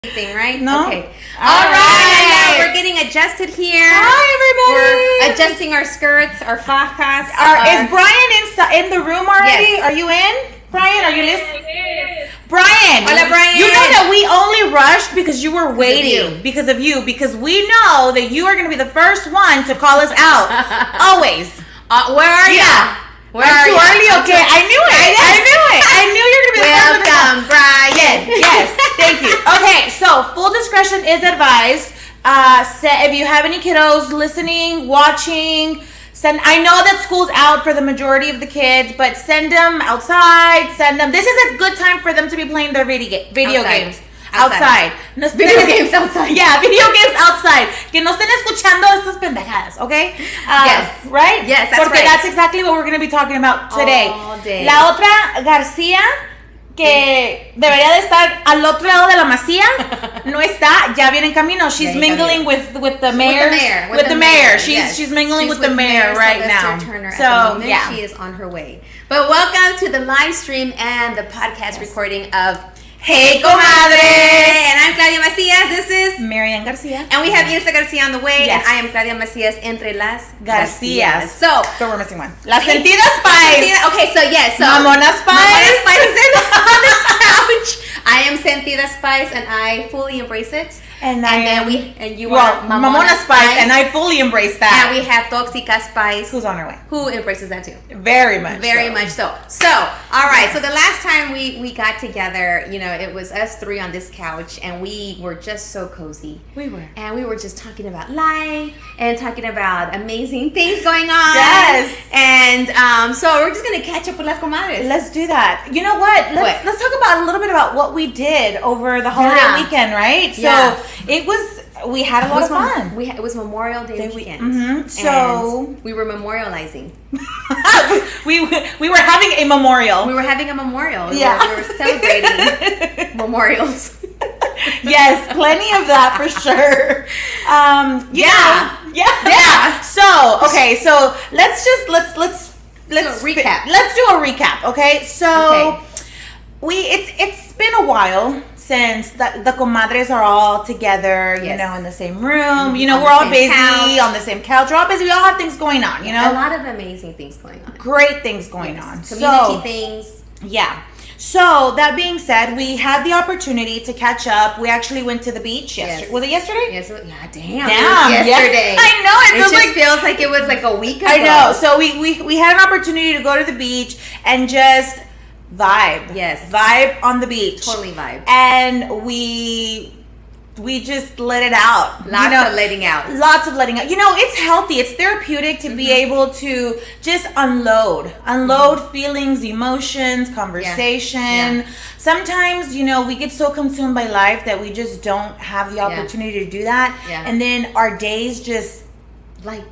Thing, right? No. Okay. All right. We're getting adjusted here. Hi, everybody. We're adjusting our skirts, our fajas. Is Brian in the room already? Yes. Are you in? Brian, are you listening? Brian. Hola, Brian. You know that we only rushed because you were waiting. Because of you. Because we know that you are going to be the first one to call us out. Always. Where are you? Yeah. Where are too you? early? Okay. I knew it. I knew it. I knew you were going to be the first one to call. Welcome, Brian. Yes. Thank you. Okay. So, full discretion is advised. If you have any kiddos listening, watching, I know that school's out for the majority of the kids, but send them outside. This is a good time for them to be playing their video games. Outside. No, video games outside. Yeah, video games outside. Que no estén escuchando estas pendejadas, okay? Yes. Right? Yes, that's Porque right. That's exactly what we're going to be talking about today. All day. La otra Garcia, que debería de estar al otro lado de la Macía, no está, ya viene en camino. She's mingling with the mayor. With the mayor. She's mingling with the mayor right now. Turner so, at the moment. yeah. She is on her way. But welcome to the live stream and the podcast recording of Hey Comadre! And I'm Claudia Macias. This is Marian Garcia. And we have Ilsa Garcia on the way. Yes. And I am Claudia Macias entre las Garcias. So we're missing one. La Sentida Spice. Okay, so yes. So Mamona Spice. Mamona Spice is on this couch. I am Sentida Spice and I fully embrace it. And you are Mamona Spice, and I fully embrace that. And we have Toxica Spice, who's on her way, who embraces that too. Very much so. So, all right. So the last time we got together, it was us three on this couch, and we were just so cozy. We were, and we were just talking about life and talking about amazing things going on. Yes. And so we're just gonna catch up with las comadres. Let's do that. You know what? Let's talk about a little bit about what we did over the holiday weekend, right? So. We had a lot of fun. It was Memorial Day weekend. Mm-hmm. So and we were memorializing. we were having a memorial. We were having a memorial. Yeah. We were celebrating memorials. Yes, plenty of that for sure. Yeah. So let's recap. Let's do a recap. Okay. So it's been a while since the comadres are all together, in the same room. We're all busy on the same couch. We're all busy. We all have things going on, A lot of amazing things going on. Great things going on. Community things. Yeah. So, that being said, we had the opportunity to catch up. We actually went to the beach yesterday. Was it yesterday? Yes. Yeah, damn. Yesterday. Yeah. I know. It just feels like it was like a week ago. I know. So, we had an opportunity to go to the beach and just vibe. Yes. Vibe on the beach. Totally vibe. And we just let it out. Lots of letting out. It's healthy. It's therapeutic to be able to just unload feelings, emotions, conversation. Yeah. Sometimes, we get so consumed by life that we just don't have the opportunity to do that. Yeah. And then our days just like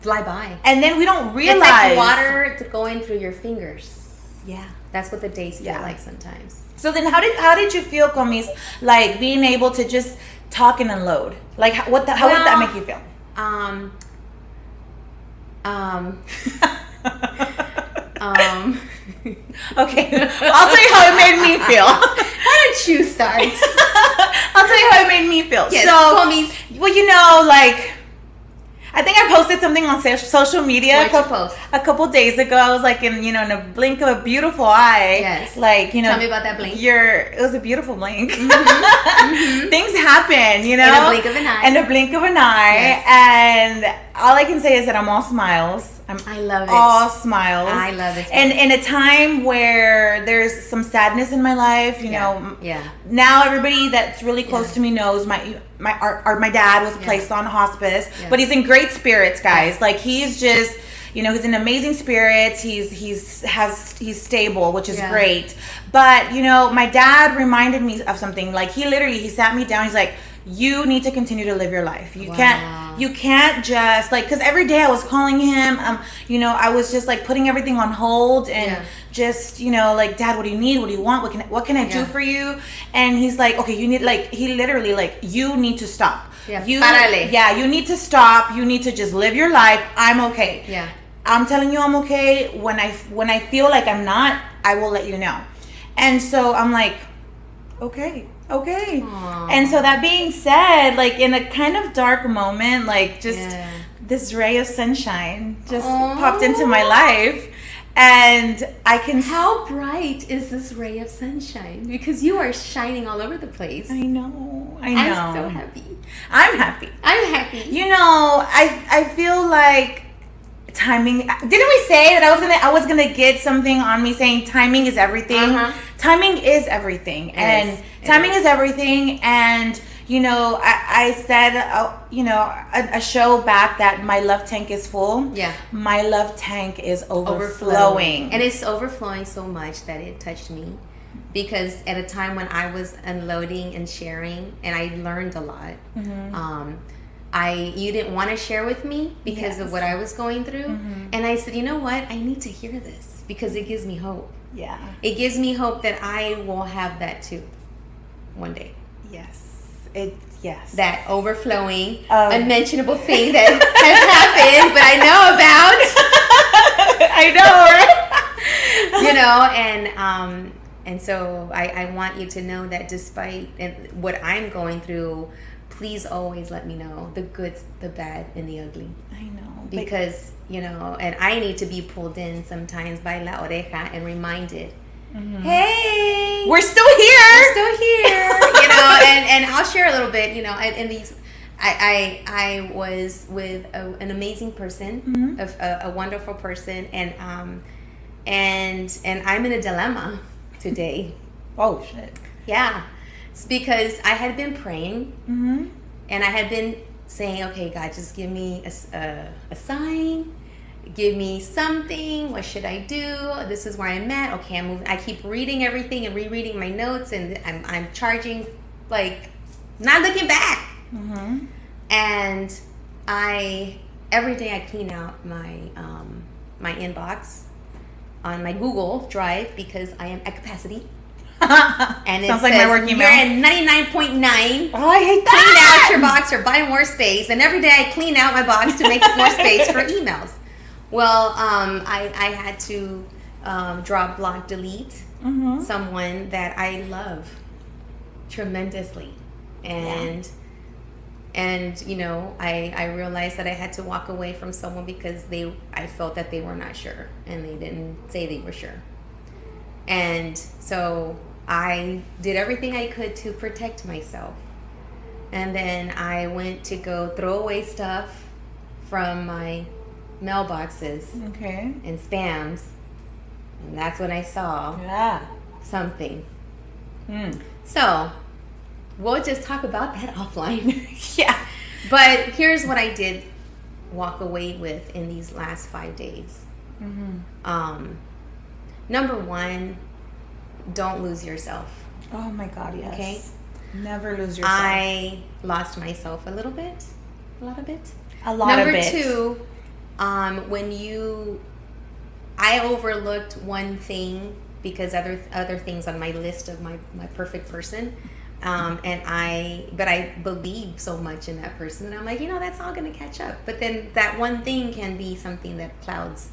fly by. And then we don't realize. It's like water going through your fingers. Yeah. That's what the days feel like sometimes. So then how did you feel, Comis, like being able to just talk and unload? Like how would that make you feel? Okay, I'll tell you how it made me feel. Why don't you start? I'll tell you how it made me feel. Yes, so, well, I think I posted something on social media a couple days ago. I was like in a blink of a beautiful eye. Yes. Tell me about that blink. It was a beautiful blink. Mm-hmm. Things happen, In a blink of an eye. In a blink of an eye. Yes. And all I can say is that I'm all smiles. I love it. All smiles. I love it. And in a time where there's some sadness in my life, you know. Yeah. Now everybody that's really close to me knows my dad was placed on hospice, but he's in great spirits, guys. Yeah. Like he's just, he's in amazing spirits. He's stable, which is great. But my dad reminded me of something. Like he sat me down. He's like, you need to continue to live your life. You can't just because every day I was calling him, I was just like putting everything on hold and just, Dad, what do you need? What do you want? What can I do for you? And he's like, okay, you need he literally you need to stop. Yeah. You need to stop. You need to just live your life. I'm okay. Yeah. I'm telling you I'm okay. When I feel like I'm not, I will let you know. And so I'm like, okay. Okay. Aww. And so that being said, like in a kind of dark moment, like just this ray of sunshine just popped into my life. And I can... How bright is this ray of sunshine? Because you are shining all over the place. I know. I'm so happy. I'm happy. I'm happy. You know, I feel like timing... Didn't we say that I was gonna get something on me saying timing is everything? Timing is everything. Timing is everything. And... You know, I said, you know, a show back that my love tank is full. Yeah. My love tank is overflowing. And it's overflowing so much that it touched me. Because at a time when I was unloading and sharing, and I learned a lot, you didn't want to share with me because of what I was going through. And I said, you know what? I need to hear this because it gives me hope. Yeah. It gives me hope that I will have that too one day. Yes. That overflowing, unmentionable thing that has happened, but I know about. I know, right? You know, and so I want you to know that despite what I'm going through, please always let me know the good, the bad, and the ugly. I know. Because, you know, and I need to be pulled in sometimes by la oreja and reminded. Hey, we're still here. You know, and I'll share a little bit. You know, and these, I was with an amazing person, a wonderful person, and I'm in a dilemma today. Oh shit. Yeah, it's because I had been praying, and I had been saying, okay, God, just give me a sign. Give me something. What should I do? This is where I'm at. Okay, I'm moving. I keep reading everything and rereading my notes, and I'm charging, like, not looking back. And every day I clean out my my inbox on my Google Drive because I am at capacity. And sounds like my work email. You're at 99.9. Oh, I hate that. Clean out your box or buy more space. And every day I clean out my box to make more space for emails. Well, I had to drop, block, delete someone that I love tremendously, and you know, I realized that I had to walk away from someone because I felt that they were not sure and they didn't say they were sure, and so I did everything I could to protect myself, and then I went to go throw away stuff from my mailboxes and spams, and that's when I saw something. So we'll just talk about that offline. But here's what I did walk away with in these last 5 days. Number one, don't lose yourself. Oh my God, yes. Okay, never lose yourself. I lost myself a lot of it. Number two, I overlooked one thing because other things on my list of my perfect person, but I believe so much in that person, and I'm like, you know, that's all gonna catch up. But then that one thing can be something that clouds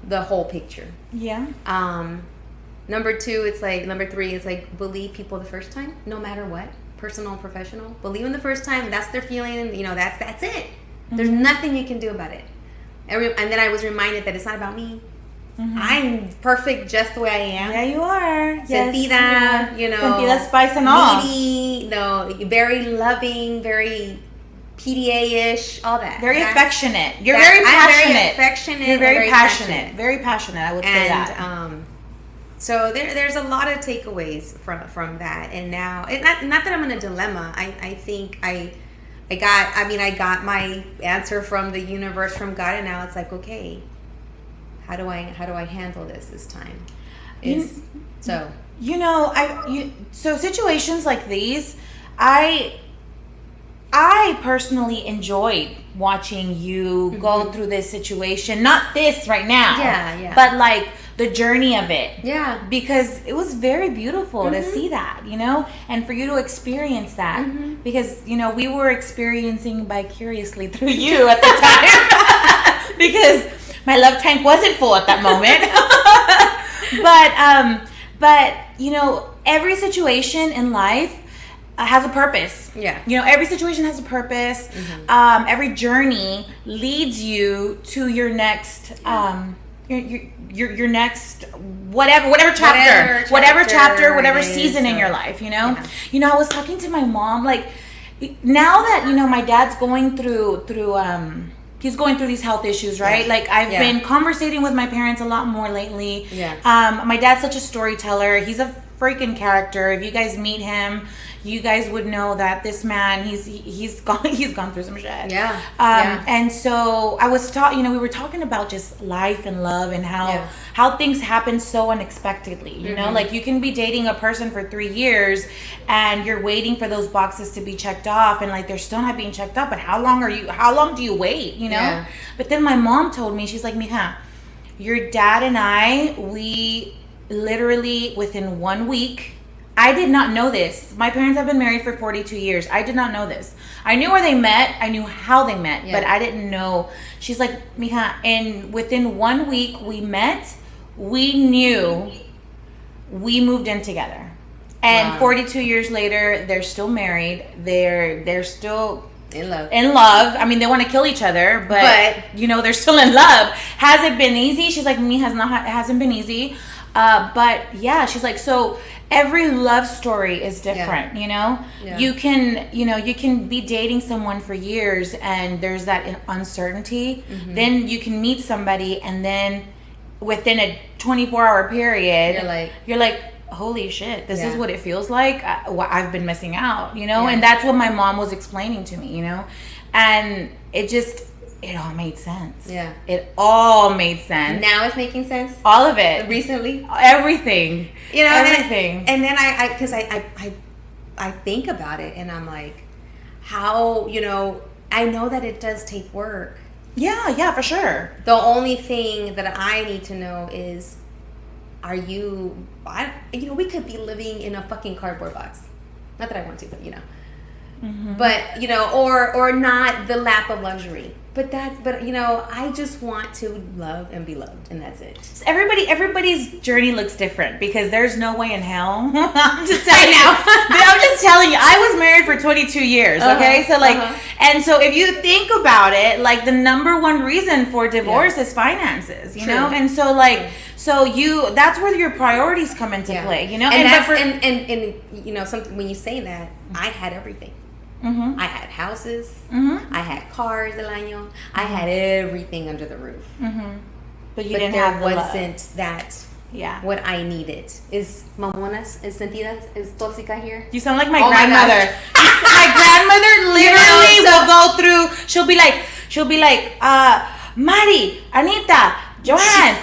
the whole picture. Yeah. Number three, it's like believe people the first time, no matter what, personal and professional. Believe in the first time, that's their feeling, and you know, that's it. There's nothing you can do about it. And then I was reminded that it's not about me. I'm perfect just the way I am. Yeah, you are. Sentida, you know. Sentida, spice and all. Needy, you know, very loving, very PDA-ish, all that. Very affectionate. You're very passionate. I'm very affectionate. You're very passionate. Very passionate, I would say that. And so there's a lot of takeaways from that. And now, not that I'm in a dilemma. I think I got my answer from the universe, from God, and now it's like, okay, how do I handle this time? So situations like these, I personally enjoyed watching you go through this situation. Not this right now, but like the journey of it. Yeah, because it was very beautiful to see that, you know, and for you to experience that, because you know we were experiencing vicariously through you at the time, because my love tank wasn't full at that moment. But you know, every situation in life, has a purpose. Yeah. You know, every situation has a purpose. Every journey leads you to your next your next whatever chapter, whatever season in your life, you know. You know, I was talking to my mom, like, now that, you know, my dad's going through he's going through these health issues, right? Like, I've been conversating with my parents a lot more lately. My dad's such a storyteller. He's a freaking character. If you guys meet him, you guys would know that this man, he's gone through some shit. And so I was we were talking about just life and love and how things happen so unexpectedly. You know, like, you can be dating a person for 3 years and you're waiting for those boxes to be checked off, and like, they're still not being checked off. But how long do you wait? You know. But then my mom told me, she's like, mija, your dad and I, we literally within 1 week. I did not know this. My parents have been married for 42 years. I did not know this. I knew where they met. I knew how they met, but I didn't know. She's like, mija, and within 1 week we met, we knew, we moved in together. And 42 years later, they're still married. They're still in love. I mean, they want to kill each other, but you know, they're still in love. Has it been easy? She's like, it hasn't been easy. But yeah, she's like, so every love story is different, you know? You can be dating someone for years and there's that uncertainty. Then you can meet somebody and then within a 24-hour period, you're like, holy shit, this is what it feels like. I've been missing out, you know? And that's what my mom was explaining to me, you know? And it all made sense. It all made sense. Now it's making sense? All of it. Recently? Everything. You know, everything. And then I think about it and I'm like, how, you know, I know that it does take work. Yeah, for sure. The only thing that I need to know is, we could be living in a fucking cardboard box. Not that I want to, but you know. But, you know, or not the lap of luxury. But you know, I just want to love and be loved, and that's it. So everybody's journey looks different because there's no way in hell. I'm just telling you. I'm just telling you. I was married for 22 years. Okay, so like, and so if you think about it, like, the number one reason for divorce is finances. You know, and so like. So that's where your priorities come into play, you know? And you know, something, when you say that, I had everything. I had houses, I had cars del año, I had everything under the roof. But didn't have the love. Wasn't that what I needed. Is mamonas, is sentidas, is tóxica here? You sound like my grandmother. My grandmother literally will go through, she'll be like, Mari, Anita, Joanne,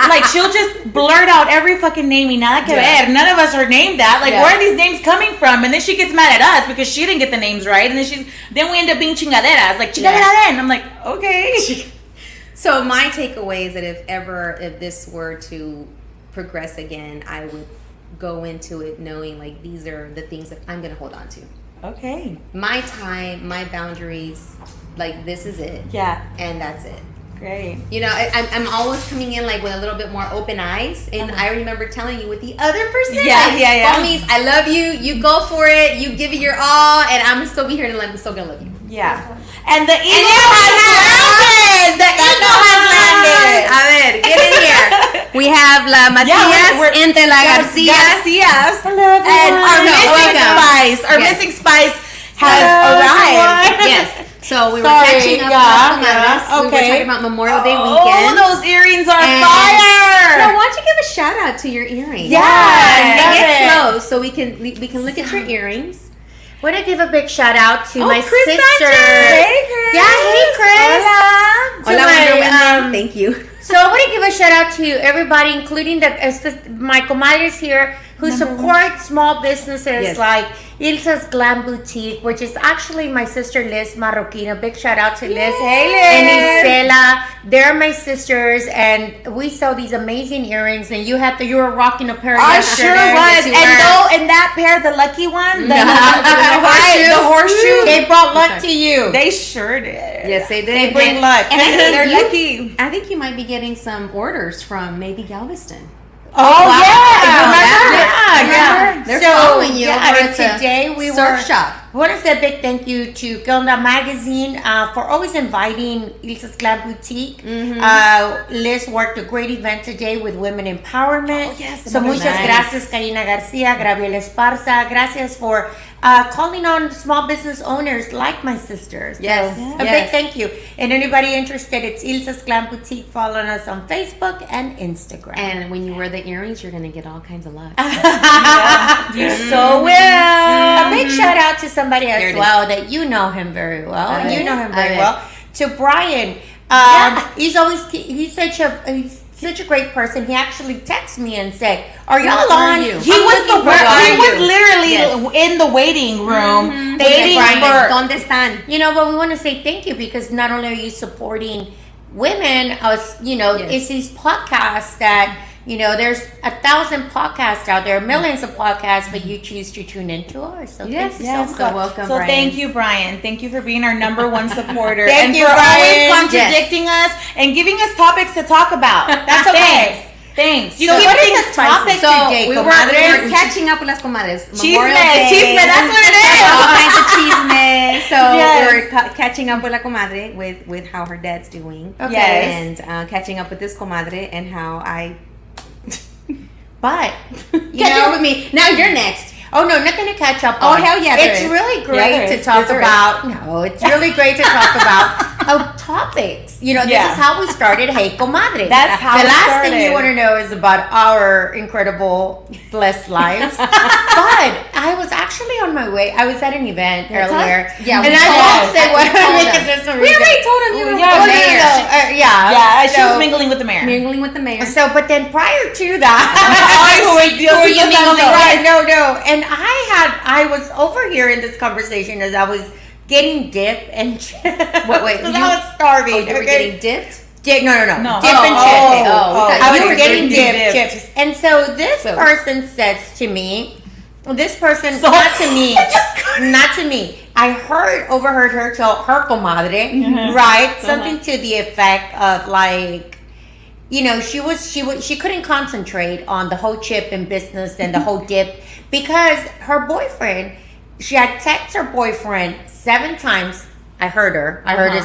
like, she'll just blurt out every fucking name y nada que ver. None of us are named that. Like, where are these names coming from? And then she gets mad at us because she didn't get the names right. And then we end up being chingaderas. Like, chingadera den. I'm like, okay. So my takeaway is that if this were to progress again, I would go into it knowing, like, these are the things that I'm going to hold on to. Okay. My time, my boundaries, like, this is it. Yeah. And that's it. Great. You know, I'm always coming in, like, with a little bit more open eyes. And I remember telling you with the other person, homies, I love you. You go for it. You give it your all. And I'm still be here and I'm still going to love you. Yeah. And the eagle has landed. The eagle has landed. A ver, get in here. We have La Macias, Entre La Garcias. And our missing spice has arrived. Yes. So we were catching up on comadres. We were talking about Memorial Day weekend. Oh, those earrings are fire! Now, why don't you give a shout out to your earrings? Yeah, get close so we can look at your earrings. I want to give a big shout out to my Chris sister. Hey, Chris. Yeah, hey, Chris. Hola, Wonder Woman. Thank you. So I want to give a shout out to everybody, including my comadres here, who support small businesses like Ilsa's Glam Boutique, which is actually my sister Liz Marroquin. A big shout out to Liz and Isela. They're my sisters, and we sell these amazing earrings. And you were rocking a pair yesterday. I sure was. And that pair, the lucky one, the horseshoe, they brought luck to you. They sure did. Yes, they did. They bring luck. And they're lucky. I think you might be getting some orders from maybe Galveston. Oh, wow. yeah. They're following you over and at the today we surf shop. I want to say a big thank you to Gilda Magazine for always inviting Ilsa's Glam Boutique. Liz worked a great event today with women empowerment. Oh, yes, So muchas nice. gracias, Karina Garcia, Gabriela Esparza. Gracias for calling on small business owners like my sisters. Yes, So, yes. a big thank you. And anybody interested, it's Ilsa's Glam Boutique. Follow us on Facebook and Instagram. And when you wear the earrings, you're gonna get all kinds of luck. You so will. A big shout out to somebody There as it well that you know him very well. Okay. You know him very Okay. well. To Brian, he's such a great person. He actually texted me and said, "Are y'all Where are on?" you? He I'm was looking for he you. was literally Yes. in the waiting room waiting Brian, for. ¿dónde están? You know, but we want to say thank you because not only are you supporting women, Yes. it's these podcasts that. There's 1,000 podcasts out there, millions of podcasts, but you choose to tune into ours. So Yes, thank you yes. so So much. welcome, So Brian. thank you, Brian. Thank you for being our number one supporter Thank and you, for Brian. always contradicting us and giving us topics to talk about. That's okay. Thanks. You So keep what is things the topic spicy. today, we comadre? were catching up with las comadres. Chisme, Memorial Day. chisme, that's what it is. All kinds of chisme. So Yes. we were catching up with la comadre with how her dad's doing. Okay. Yes. And catching up with this comadre and how I But catch up with me. Now you're next. Oh no, nothing to catch up Oh, on. hell yeah, there It's is. really Yeah, great there to is. talk Yes, there about. No, it's really great to talk about topics. This Yeah. is how we started Hey Comadre. That's how the we last thing you started. want to know is about our incredible blessed lives. But I was actually on my way. I was at an event earlier. Yeah, and we I told won't us. say what We told because us. there's some We reason. already told him you were Yeah, with we the mayor. Yeah. Yeah, she was So- mingling with the mayor. Mingling with the mayor. So, but then prior to that, Ay, güey, Dios Who are mío you mingling santo. right, no, and I was overhearing this conversation as I was getting dip and chips. Wait, because you- I was starving. Oh, you were okay? getting dipped? Dip, no, No. dip and Oh, chips. oh, we thought I you was were getting getting dip dipped. chips, and so this So- person says to me, this person, So- not to me, not to me. I overheard her tell her comadre, right, something to the effect of like. She couldn't concentrate on the whole chip and business and the whole dip because her boyfriend, she had texted her boyfriend 7 times. I heard her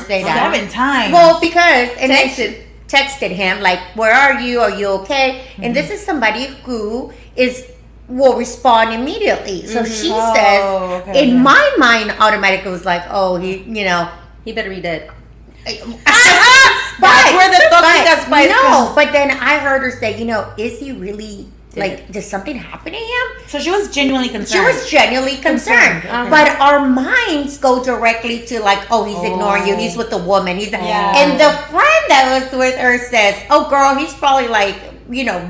say that. 7 times. Well, because and then Texted. she texted him like, "Where are you? Are you okay?" And this is somebody who will respond immediately. So she Oh, says, okay, in okay. my mind, automatically was like, "Oh, He better be dead. That's where the toxic spice no." comes. But then I heard her say, "Is he really like? Did something happen to him?" So she was genuinely She concerned. was genuinely concerned, Concerned, okay. but our minds go directly to like, "Oh, he's ignoring you. He's with the woman." Yeah. And the friend that was with her says, "Oh, girl, he's probably like,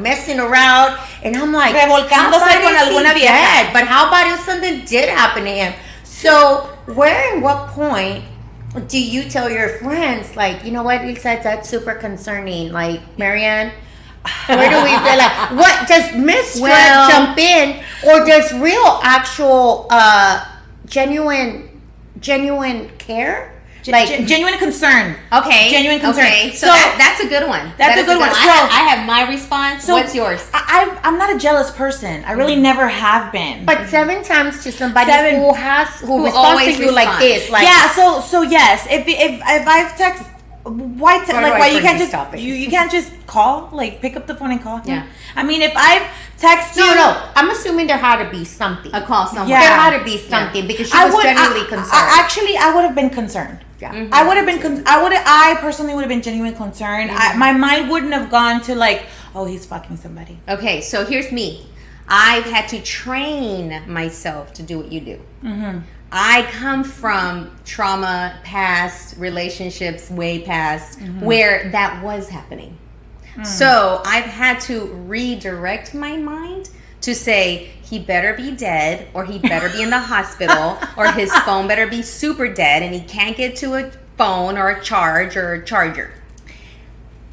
messing around." And I'm like, Revolcándose "How about con if he alguna vieja?" dead? But how about if something did happen to him?" So, where and what point do you tell your friends, like, "You know what, Ilsa, that's super concerning. Like, Marianne, where do we feel like, what, does Miss Well- jump in, or does real, actual, genuine care? Like, genuine concern. Okay. Genuine concern. Okay. So, So- that's a good one. That's That a is good one. I have my response. So- What's yours? I'm not a jealous person. I really never have been. but 7 times to somebody 7. who responds to always you like responds. this, like, yeah, so yes, if I've texted, why Why do I why you bring can't these just topics? you can't just call, like pick up the phone and call? Yeah. I mean, if I've texted you, no, I'm assuming there had to be something. A call someone. Yeah. There had to be something because she I was would genuinely concerned. actually, I would have been concerned. Yeah. Mm-hmm. I would have been. I personally would have been genuinely concerned. My mind wouldn't have gone to like, oh, he's fucking somebody. Okay, so here's me. I've had to train myself to do what you do. Mm-hmm. I come from trauma, past relationships, way past, Mm-hmm. where that was happening. Mm. So I've had to redirect my mind to say he better be dead, or he better be in the hospital, or his phone better be super dead, and he can't get to a phone or a charge or a charger.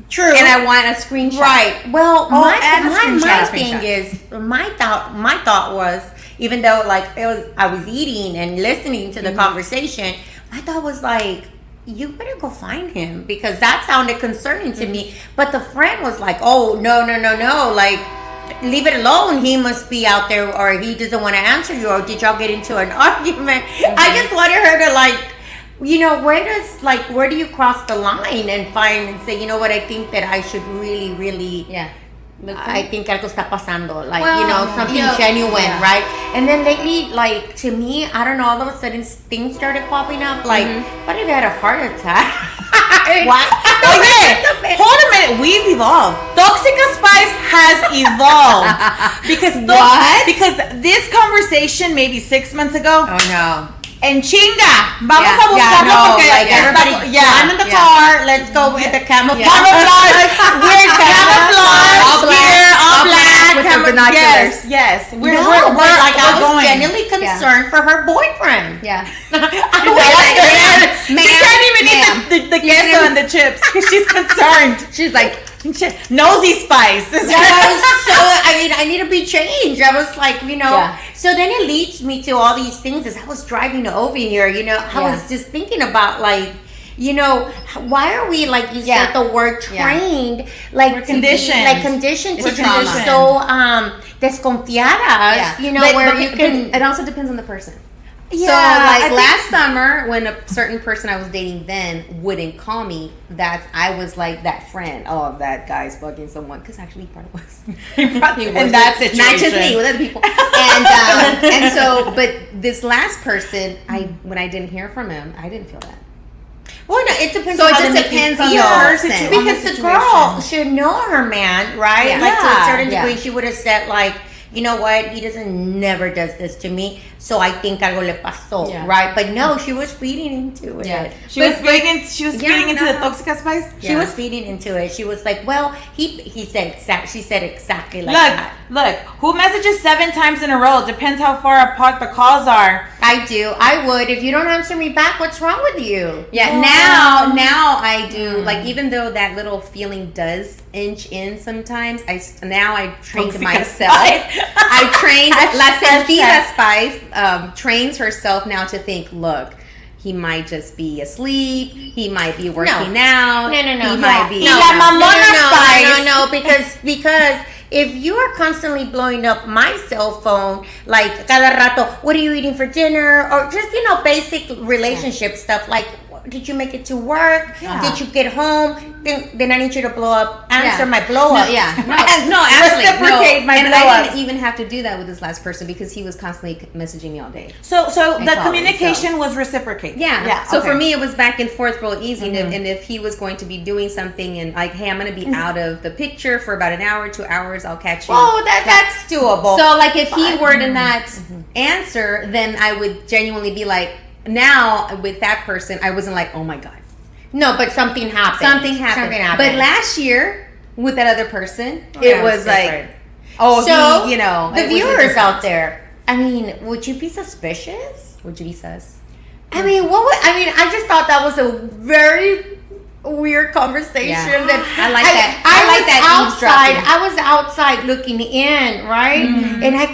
True. And I want a screenshot. Right. Well, add a my screenshot. thing is, my thought was, even though like I was eating and listening to the conversation, my thought was like, you better go find him, because that sounded concerning to me. But the friend was like, oh, no, like, leave it alone. He must be out there, or he doesn't want to answer you, or did y'all get into an argument? I just wanted her to like, you know, where do you cross the line and find and say, you know what, I think that I should really, I think algo está pasando, like, you know, something genuine, right? And then lately, like, to me, I don't know, all of a sudden things started popping up, like, what if I had a heart attack? What? Okay, hold a minute. We've evolved. Toxica Spice has evolved because this conversation maybe 6 months ago. Oh no. En chinga, vamos a buscarlo porque like everybody, I'm in the car. Let's go with the camouflage. We're camouflage all black with the binoculars. Yes. We're like I was genuinely concerned for her boyfriend. Yeah. She can't even eat the queso and the chips because she's concerned. She's like, nosy Spice. I need to be changed. I was like, you know. Yeah. So then it leads me to all these things. As I was driving over here, you know, I was just thinking about like, you know, why are we, like you said the word trained, like we're conditioned, conditioned to be so desconfiadas, you know, but it also depends on the person. Yeah, so like last summer when a certain person I was dating then wouldn't call me, I was like that friend. Oh, that guy's fucking someone, because actually he probably was. In that situation, not just me, with other people. And so, but this last person, when I didn't hear from him, I didn't feel that. Well, no, it depends. So it just depends on the person, because the girl should know her man, right? Yeah. Like to a certain degree, she would have said like, you know what, he never does this to me, so I think algo le pasó, right? But no, she was feeding into it. Yeah. She was feeding into the Toxica Spice? She was feeding into it. She was like, well, she said exactly like that. Look, who messages 7 times in a row? Depends how far apart the calls are. I do. I would. If you don't answer me back, what's wrong with you? Yeah, now I do. Like, even though that little feeling does inch in sometimes, I trained myself. I trained La Sentida Spice trains herself now to think, look, he might just be asleep. He might be working out. No. He might be. No, because if you are constantly blowing up my cell phone, like cada rato, what are you eating for dinner? Or just, you know, basic relationship stuff like, did you make it to work? Yeah. Did you get home? Then I need you to answer my blow up. No, absolutely. Reciprocate my blow up. I didn't even have to do that with this last person because he was constantly messaging me all day. So the communication was reciprocated. Yeah. So for me, it was back and forth real easy. And if he was going to be doing something and like, hey, I'm going to be out of the picture for about an hour, 2 hours, I'll catch you. Oh, that's doable. So like if he were to not answer, then I would genuinely be like, now with that person, I wasn't like, oh my God. No, but something happened. Something happened. But last year with that other person, it was like, so you know, the viewers out there. I mean, would you be suspicious? Would you be sus? I mean, I just thought that was a very weird conversation. Yeah. That I like that. I like that. I was outside looking in, right? And I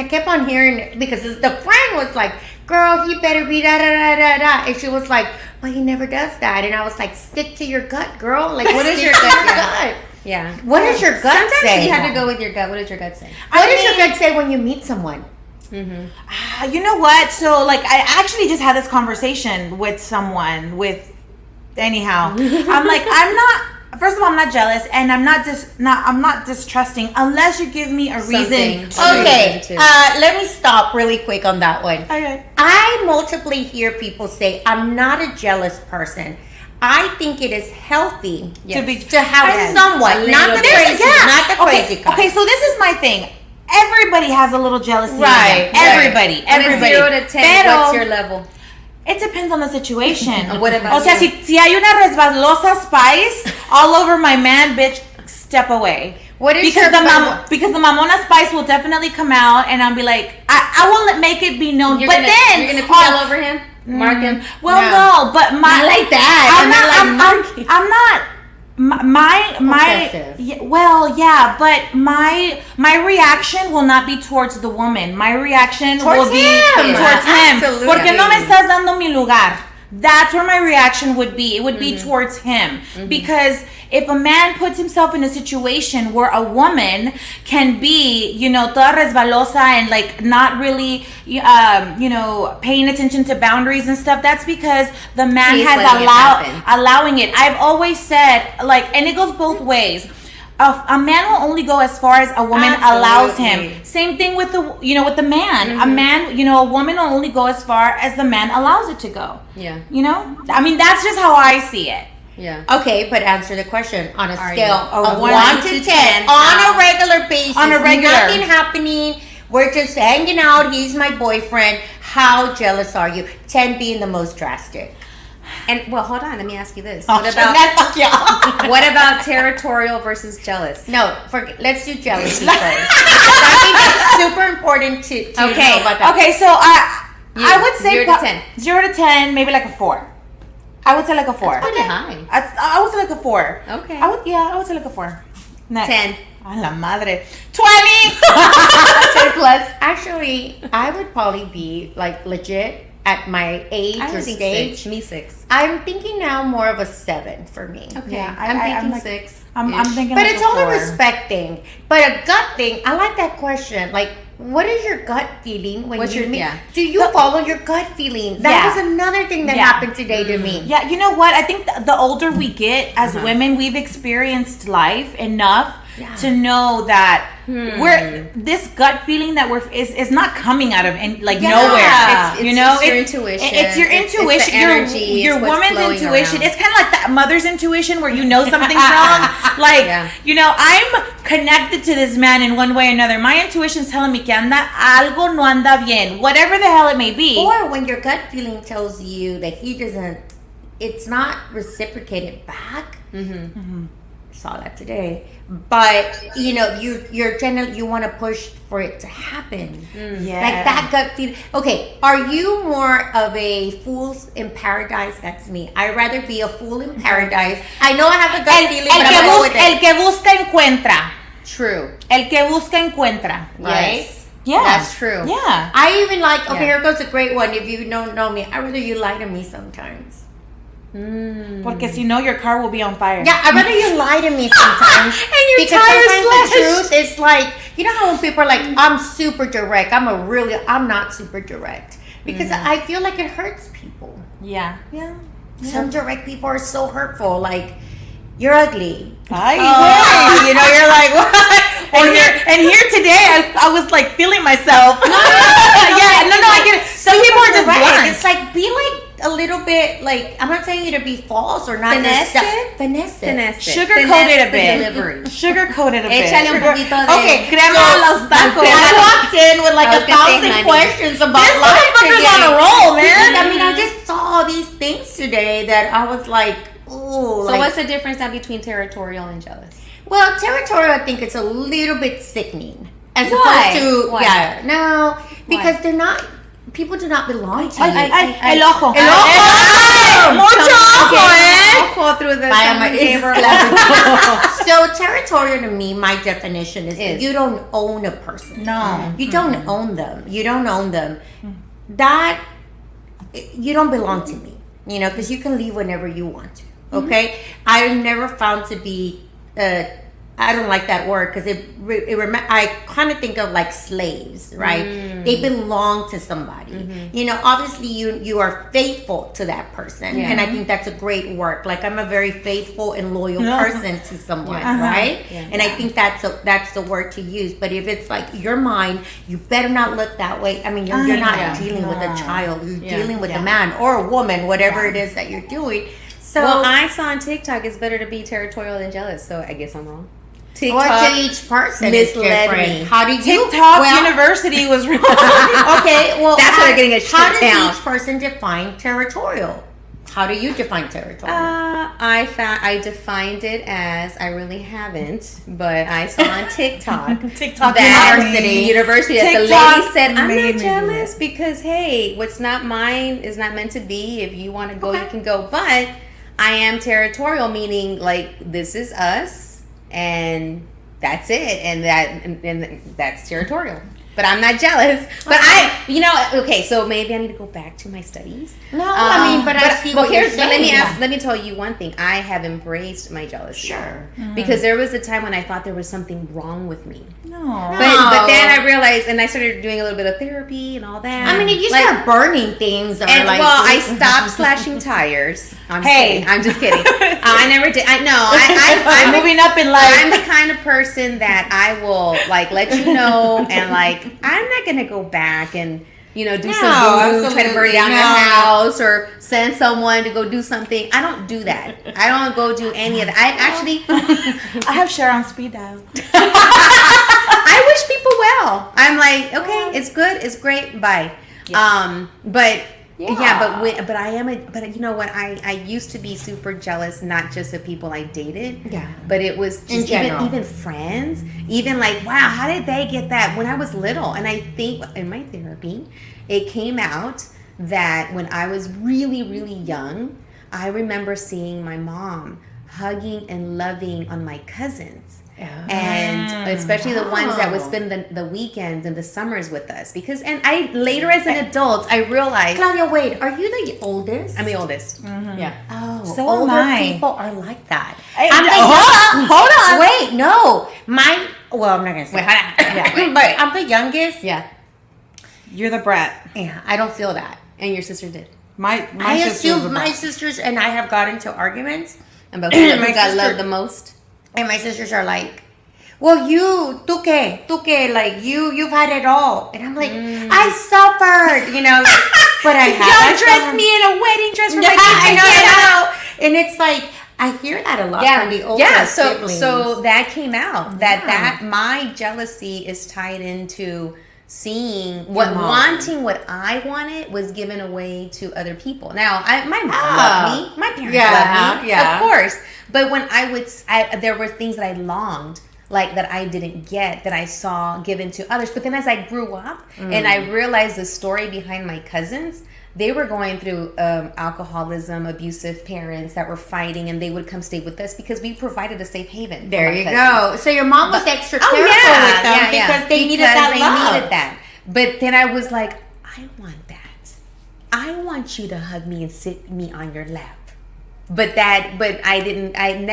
kept on hearing, because the friend was like, girl, he better be da da da da da. And she was like, but he never does that. And I was like, stick to your gut, girl. Like, what is your gut? Yeah. What does your gut say? Sometimes you have to go with your gut. What does your gut say? What does your gut say when you meet someone? You know what? So, like, I actually just had this conversation with someone anyhow. I'm like, first of all, I'm not jealous, and I'm not distrusting unless you give me a reason. Okay, let me stop really quick on that one. Okay. I multiply hear people say, I'm not a jealous person. I think it is healthy to have someone, not the crazy kind. Okay, so this is my thing. Everybody has a little jealousy. Right. Everybody. 0 to 10, what's your level? It depends on the situation. What about you? Si hay una resbalosa Spice all over my man, bitch, step away. Because the Mamona Spice will definitely come out, and I'll be like, I will make it be known. You're gonna pee all over him, mark him. Well, no, but I like that. I'm not. But my reaction will not be towards the woman. My reaction will be towards him. Absolutely. Porque no me estás dando mi lugar. that's where my reaction would be. It would be towards him. Because if a man puts himself in a situation where a woman can be, you know, toda resbalosa and like not really, you know, paying attention to boundaries and stuff, that's because the man has allowing it. I've always said, like, and it goes both ways. A man will only go as far as a woman allows him. Same thing with the, you know, with the man. A man, you know, a woman will only go as far as the man allows it to go. Yeah. You know? I mean, that's just how I see it. Yeah. Okay, but answer the question on a scale of 1 to 10 on a regular basis. On a regular. Nothing happening. We're just hanging out. He's my boyfriend. How jealous are you? 10 being the most drastic. And well, hold on. Let me ask you this: what about territorial versus jealous? No, let's do jealousy first. I think that's super important to know about that. Okay, so I would say 0 to 10. 0 to 10, maybe like a 4. I would say like a 4. That's pretty high. I would say like a 4. Okay. I would say like a 4. Next. 10. A la madre. 20. 10 plus. Actually, I would probably be like legit. At my age or stage, 6. Me 6. I'm thinking now more of a 7 for me. Okay, yeah, I'm thinking 6. I'm thinking, but like it's a all 4. a respect thing. But a gut thing, I like that question. Like, what is your gut feeling when do you follow your gut feeling? That was another thing that happened today to me. Yeah, you know what? I think the older we get as women, we've experienced life enough to know that we're this gut feeling that is not coming out of nowhere. It's your intuition. It's your intuition. It's the energy. Your woman's intuition. It's kind of like that mother's intuition where you know something's wrong. Like you know, I'm connected to this man in one way or another. My intuition's telling me que anda algo no anda bien, whatever the hell it may be. Or when your gut feeling tells you that he doesn't, it's not reciprocated back. Saw that today, but you know you're generally you want to push for it to happen. Like that gut feeling. Okay, are you more of a fool's in paradise? That's me. I'd rather be a fool in paradise. I know I have a gut feeling, but I'm going with it. El que busca encuentra. True. El que busca encuentra. Right? Yes. Yeah, that's true. Yeah, I even like. Okay, here goes a great one. If you don't know me, I rather you lie to me sometimes. Porque si no, your car will be on fire. Yeah, I'd rather you lie to me sometimes. And your because tires sometimes the truth is like, you know how when people are like, I'm super direct. I'm not super direct. Because I feel like it hurts people. Yeah. Some direct people are so hurtful. Like, you're ugly. You know, you're like, what? And here today, I was like feeling myself. No, I get it. Some people are just blunt. It's like, be like a little bit, like, I'm not saying you to be false or not. Finesse it. Sugar-coated a bit. Delivery. Sugar-coated a bit. Échale un poquito de... Okay, crema a los tacos. I walked in with like 1,000 questions about this life motherfucker's today. on a roll, man. I mean, I just saw all these things today that I was like, ooh. So what's the difference now between territorial and jealous? Well, territorial, I think it's a little bit sickening. As Why? opposed to, Why? no, because they're not, people do not belong to you. El ojo. Mucho I'll call through the So territorial to me, my definition is that you don't own a person. No. You don't own them. You don't own them. That, you don't belong to me. You know, because you can leave whenever you want to. Okay? I've never found to be I don't like that word because I kind of think of like slaves, right? They belong to somebody. You know, obviously you are faithful to that person, and I think that's a great work. Like, I'm a very faithful and loyal person to someone, right? And I think that's the word to use. But if it's like you're mine, you better not look that way. I mean, you're not dealing with a child. You're dealing with a man or a woman, whatever it is that you're doing. So, well, I saw on TikTok it's better to be territorial than jealous, so I guess I'm wrong. TikTok, or to each person misled me. How do you TikTok University was wrong? Okay, well, that's why they're getting a shut down. How does each person define territorial? How do you define territorial? I defined it as, I really haven't, but I saw on TikTok TikTok University that the lady said, I'm not jealous because, hey, what's not mine is not meant to be. If you want to go, you can go. But I am territorial, meaning like this is us and that's it. And that's territorial. but I'm not jealous. But okay, so maybe I need to go back to my studies. No, I mean, but I see what you're saying. Let me tell you one thing. I have embraced my jealousy. Sure. Because there was a time when I thought there was something wrong with me. No. But then I realized, and I started doing a little bit of therapy and all that. I mean, if you start burning things, or I stopped slashing tires. I'm just kidding. I never did. I'm moving up in life. I'm the kind of person that I will let you know, and I'm not gonna go back and do some voodoo, try to burn down your house, or send someone to go do something. I don't do that. I don't go do any of that. I have Cher on speed dial. I wish people well. I'm like, okay, it's good, it's great, bye. Yeah. But I am but you know what? I used to be super jealous, not just of people I dated. Yeah. But it was just even friends. Even wow, how did they get that when I was little? And I think in my therapy, it came out that when I was really, really young, I remember seeing my mom hugging and loving on my cousins. And especially the ones that would spend the weekends and the summers with us, and I later as an adult I realized. Claudia, wait, are you the oldest? I'm the oldest. Mm-hmm. Yeah. Oh, so older people are like that. Hold on. Wait, no, I'm not gonna say. Wait, hold on. But I'm the youngest. Yeah. You're the brat. Yeah, I don't feel that. And your sister did. I assume my sisters and I have got into arguments about who got loved the most. And my sisters are like, well, tú qué, you've had it all. And I'm like, I suffered, but I had. Y'all dressed me in a wedding dress for my kids. And it's like, I hear that a lot from the older siblings. So that came out, that my jealousy is tied into seeing wanting what I wanted was given away to other people. Now, my mom loved me. My parents loved me, of course. But when there were things that I longed, that I didn't get, that I saw given to others. But then as I grew up and I realized the story behind my cousins, they were going through alcoholism, abusive parents that were fighting, and they would come stay with us because we provided a safe haven. There you go. So your mom was extra careful with them because they needed that. But then I was like, I want that. I want you to hug me and sit me on your lap. But I didn't. And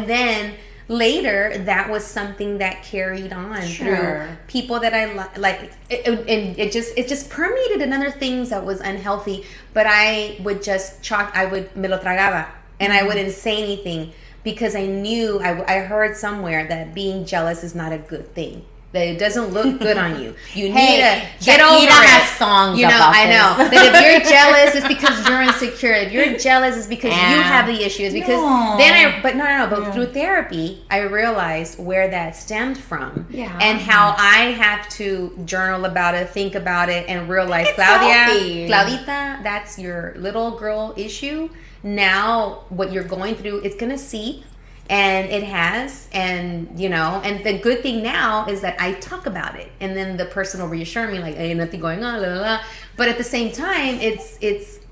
then later, that was something that carried on through people that I like, and it just permeated in other things that was unhealthy. But I would just me lo tragaba, and I wouldn't say anything because I knew I heard somewhere that being jealous is not a good thing. That it doesn't look good on you. You need to get over it. Has songs about I know. That if you're jealous, it's because you're insecure. If you're jealous, it's because you have the issues. Because But through therapy, I realized where that stemmed from, and how I have to journal about it, think about it, and realize, Claudita, that's your little girl issue. Now, what you're going through, it's gonna seep. And it has, and and the good thing now is that I talk about it, and then the person will reassure me hey, nothing going on, blah, blah, blah. But at the same time, it's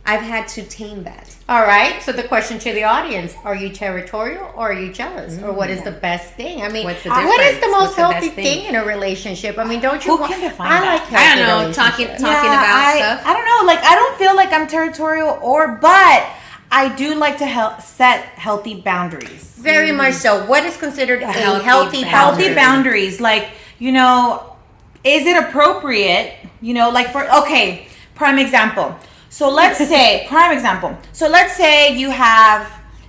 I've had to tame that. All right. So the question to the audience: are you territorial or are you jealous, or what is the best thing? I mean, what's the difference? What is the most healthy thing in a relationship? I mean, don't you? Who can define that? I don't know. Talking about stuff. I don't know. I don't feel like I'm territorial, but I do like to set healtty boundaries. Very much so. What is considered a healthy boundary? Healthy boundaries. Is it appropriate? Prime example. So let's say,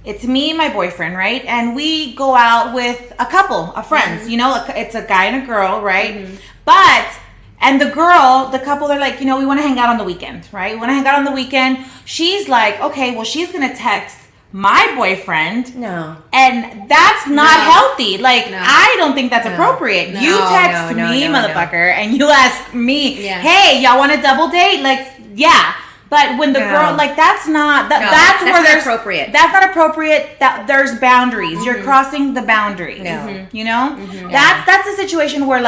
it's me and my boyfriend, right? And we go out with a couple of friends, it's a guy and a girl, right? Mm-hmm. And the couple, they're like, we want to hang out on the weekend, right? We want to hang out on the weekend. She's like, okay, well, she's going to text my boyfriend. No. And that's not healthy. I don't think that's appropriate. You text me, motherfucker, and you ask me, hey, y'all want a double date? But when the girl, that's not, that's where there's appropriate. That's not appropriate. That there's boundaries. Mm-hmm. You're crossing the boundaries. No. Mm-hmm. That's a situation where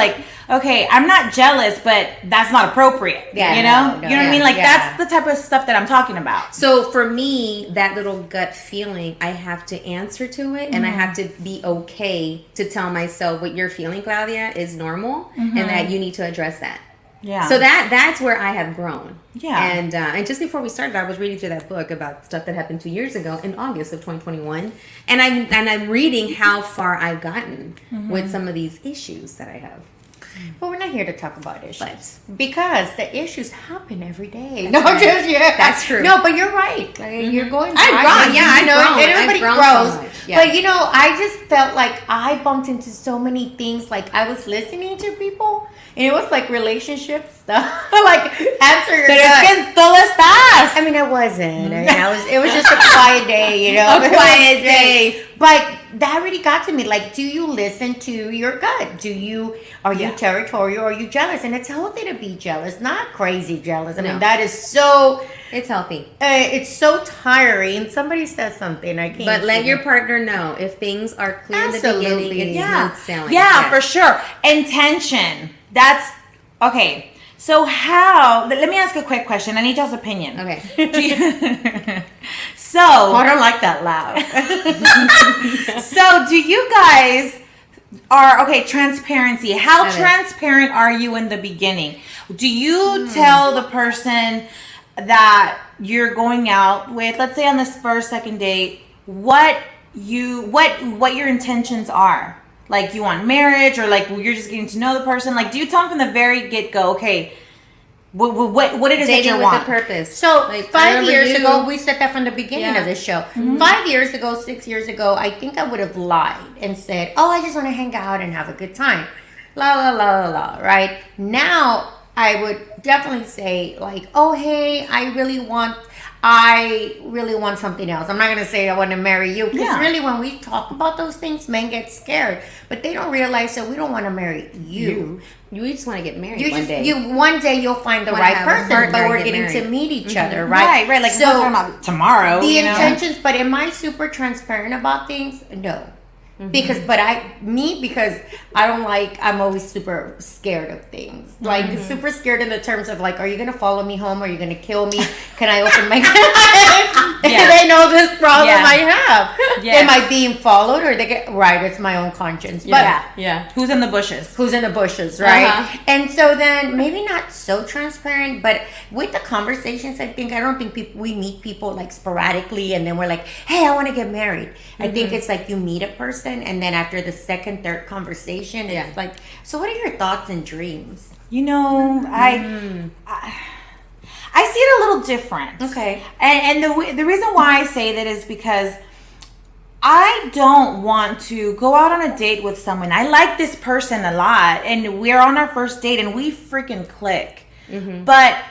okay, I'm not jealous, but that's not appropriate. Yeah, you know? no, You know what I mean? Like, yeah. that's the type of stuff that I'm talking about. So for me, that little gut feeling, I have to answer to it, and I have to be okay to tell myself what you're feeling, Claudia, is normal, and that you need to address that. Yeah. So that's where I have grown. Yeah. And just before we started, I was reading through that book about stuff that happened 2 years ago in August of 2021, and I'm reading how far I've gotten with some of these issues that I have. But we're not here to talk about issues. But because the issues happen every day. That's true. No, but you're right. Like, you're going I've grown. Yeah, you know, I've grown. and everybody I've grown grows. so much. Yeah. But you know, I just felt like I bumped into so many things. Like I was listening to people, and it was like relationship stuff. Like answer your Pero gut. es que todo estás. I mean, I wasn't. I mean, it was just a quiet day, you know. A quiet day. But that really got to me. Like, do you listen to your gut? Are you territorial? Are you jealous? And it's healthy to be jealous, not crazy jealous. I mean, that is so. It's healthy. It's so tiring. Somebody says something, I can't. But let your partner know if things are clear in the beginning. It's smooth sailing. Yeah, for sure. Intention. That's okay. So how? Let me ask a quick question. I need y'all's opinion. Okay. So I don't like that loud. So do you guys transparency. How transparent are you in the beginning? Do you tell the person that you're going out with, let's say on this first, second date, what your intentions are? Like, you want marriage, or like you're just getting to know the person? Like, do you tell them from the very get-go, okay, what it is that you Dating want? with a purpose. So Like, 5 years ago, we said that from the beginning of the show. 5 years ago, 6 years ago, I think I would have lied and said, "Oh, I just want to hang out and have a good time." La la la la la. Right now, I would definitely say like, "Oh, hey, I really want something else." I'm not gonna say I want to marry you, because really, when we talk about those things, men get scared, but they don't realize that we don't want to marry you. You just want to get married one day. One day you'll find the right person, but we're getting to meet each other, right? Right. Like, so we're talking about tomorrow. The intentions, but am I super transparent about things? No. Because I'm always super scared of things. Like, super scared in the terms of like, are you going to follow me home? Are you going to kill me? Can I open my They know this problem I have. Yes. Am I being followed, or it's my own conscience. Yeah. Who's in the bushes? Who's in the bushes, right? And so then maybe not so transparent, but with the conversations, I don't think we meet people like sporadically and then we're like, hey, I want to get married. I think it's like you meet a person, and then after the second, third conversation, it's like, so what are your thoughts and dreams? You know, I see it a little different. Okay. And the reason why I say that is because I don't want to go out on a date with someone. I like this person a lot, and we're on our first date and we freaking click. But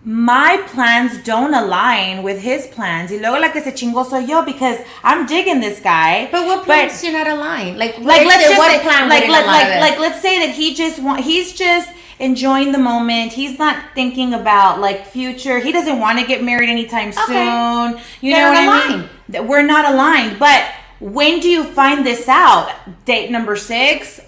my plans don't align with his plans. Y luego la que se chingó soy yo, because I'm digging this guy. But what plans do not align? Like let's just what say, plan like let's say that he's just enjoying the moment. He's not thinking about like future. He doesn't want to get married anytime soon. You know what I mean? We're not aligned. But when do you find this out? Date number 6,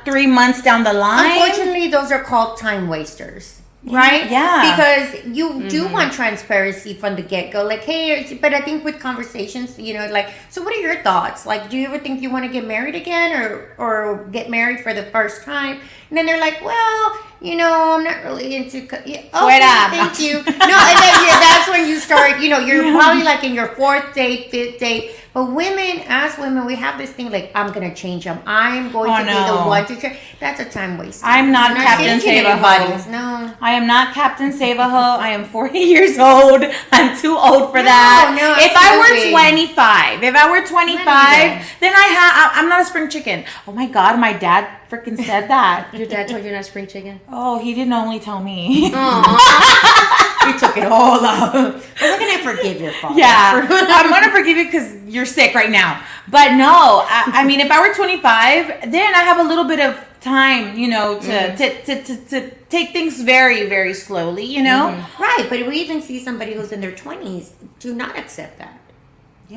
3 months down the line? Unfortunately, those are called time wasters. Right? Yeah. Because you do want transparency from the get-go. Like, hey, but I think with conversations, you know, like, so what are your thoughts? Like, do you ever think you want to get married again, or get married for the first time? And then they're like, well, you know, I'm not really into... Okay, thank you. No, and then that's when you start, you know, you're probably like in your 4th date, 5th date. But as women, we have this thing like, I'm going to change them. I'm going to be the one to change. That's a time waster. I'm not Captain Save-A-Ho. No. I am not Captain Save-A-Ho. I am 40 years old. I'm too old for that. No, if I were 25, then I'm not a spring chicken. Oh my God, my dad freaking said that. Your dad told you not spring chicken? Oh, he didn't only tell me. You took it all out. But we're going to forgive your father. Yeah. I'm going to forgive you because you're sick right now. But no, I mean, if I were 25, then I have a little bit of time, you know, to take things very, very slowly, you know? Right. But we even see somebody who's in their 20s do not accept that.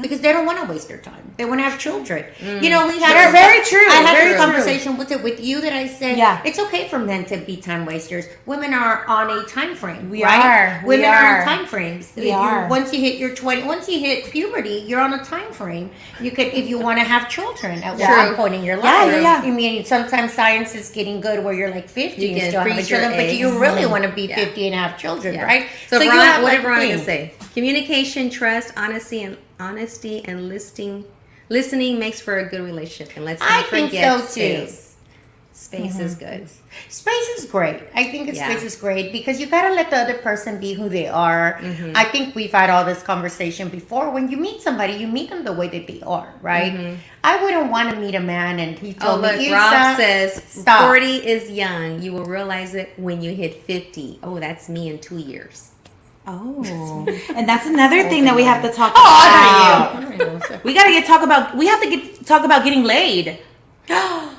Because they don't want to waste their time. They want to have children. You know, we had very true. I had Very this true. conversation with you that I said, it's okay for men to be time wasters. Women are on a time frame. We right? are. Women We are are. on time frames. We are. Once you hit your 20, once you hit puberty, you're on a time frame. You could, if you want to have children at one point in your life. I mean, sometimes science is getting good where you're like 50 You and can still have freeze children, your but you eggs. really want to be 50 and have children, right? So you Veronica, have, what like, did Veronica things. say? Communication, trust, honesty, and listening makes for a good relationship. And let's not think forget so, too. space. Space is good. Space is great. I think space is great because you gotta let the other person be who they are. I think we've had all this conversation before. When you meet somebody, you meet them the way that they are, right? I wouldn't want to meet a man and he told me, Rob says, stop. 40 is young. You will realize it when you hit 50. Oh, that's me in 2 years. Oh, and that's another thing that we have to talk about. We gotta talk about getting laid.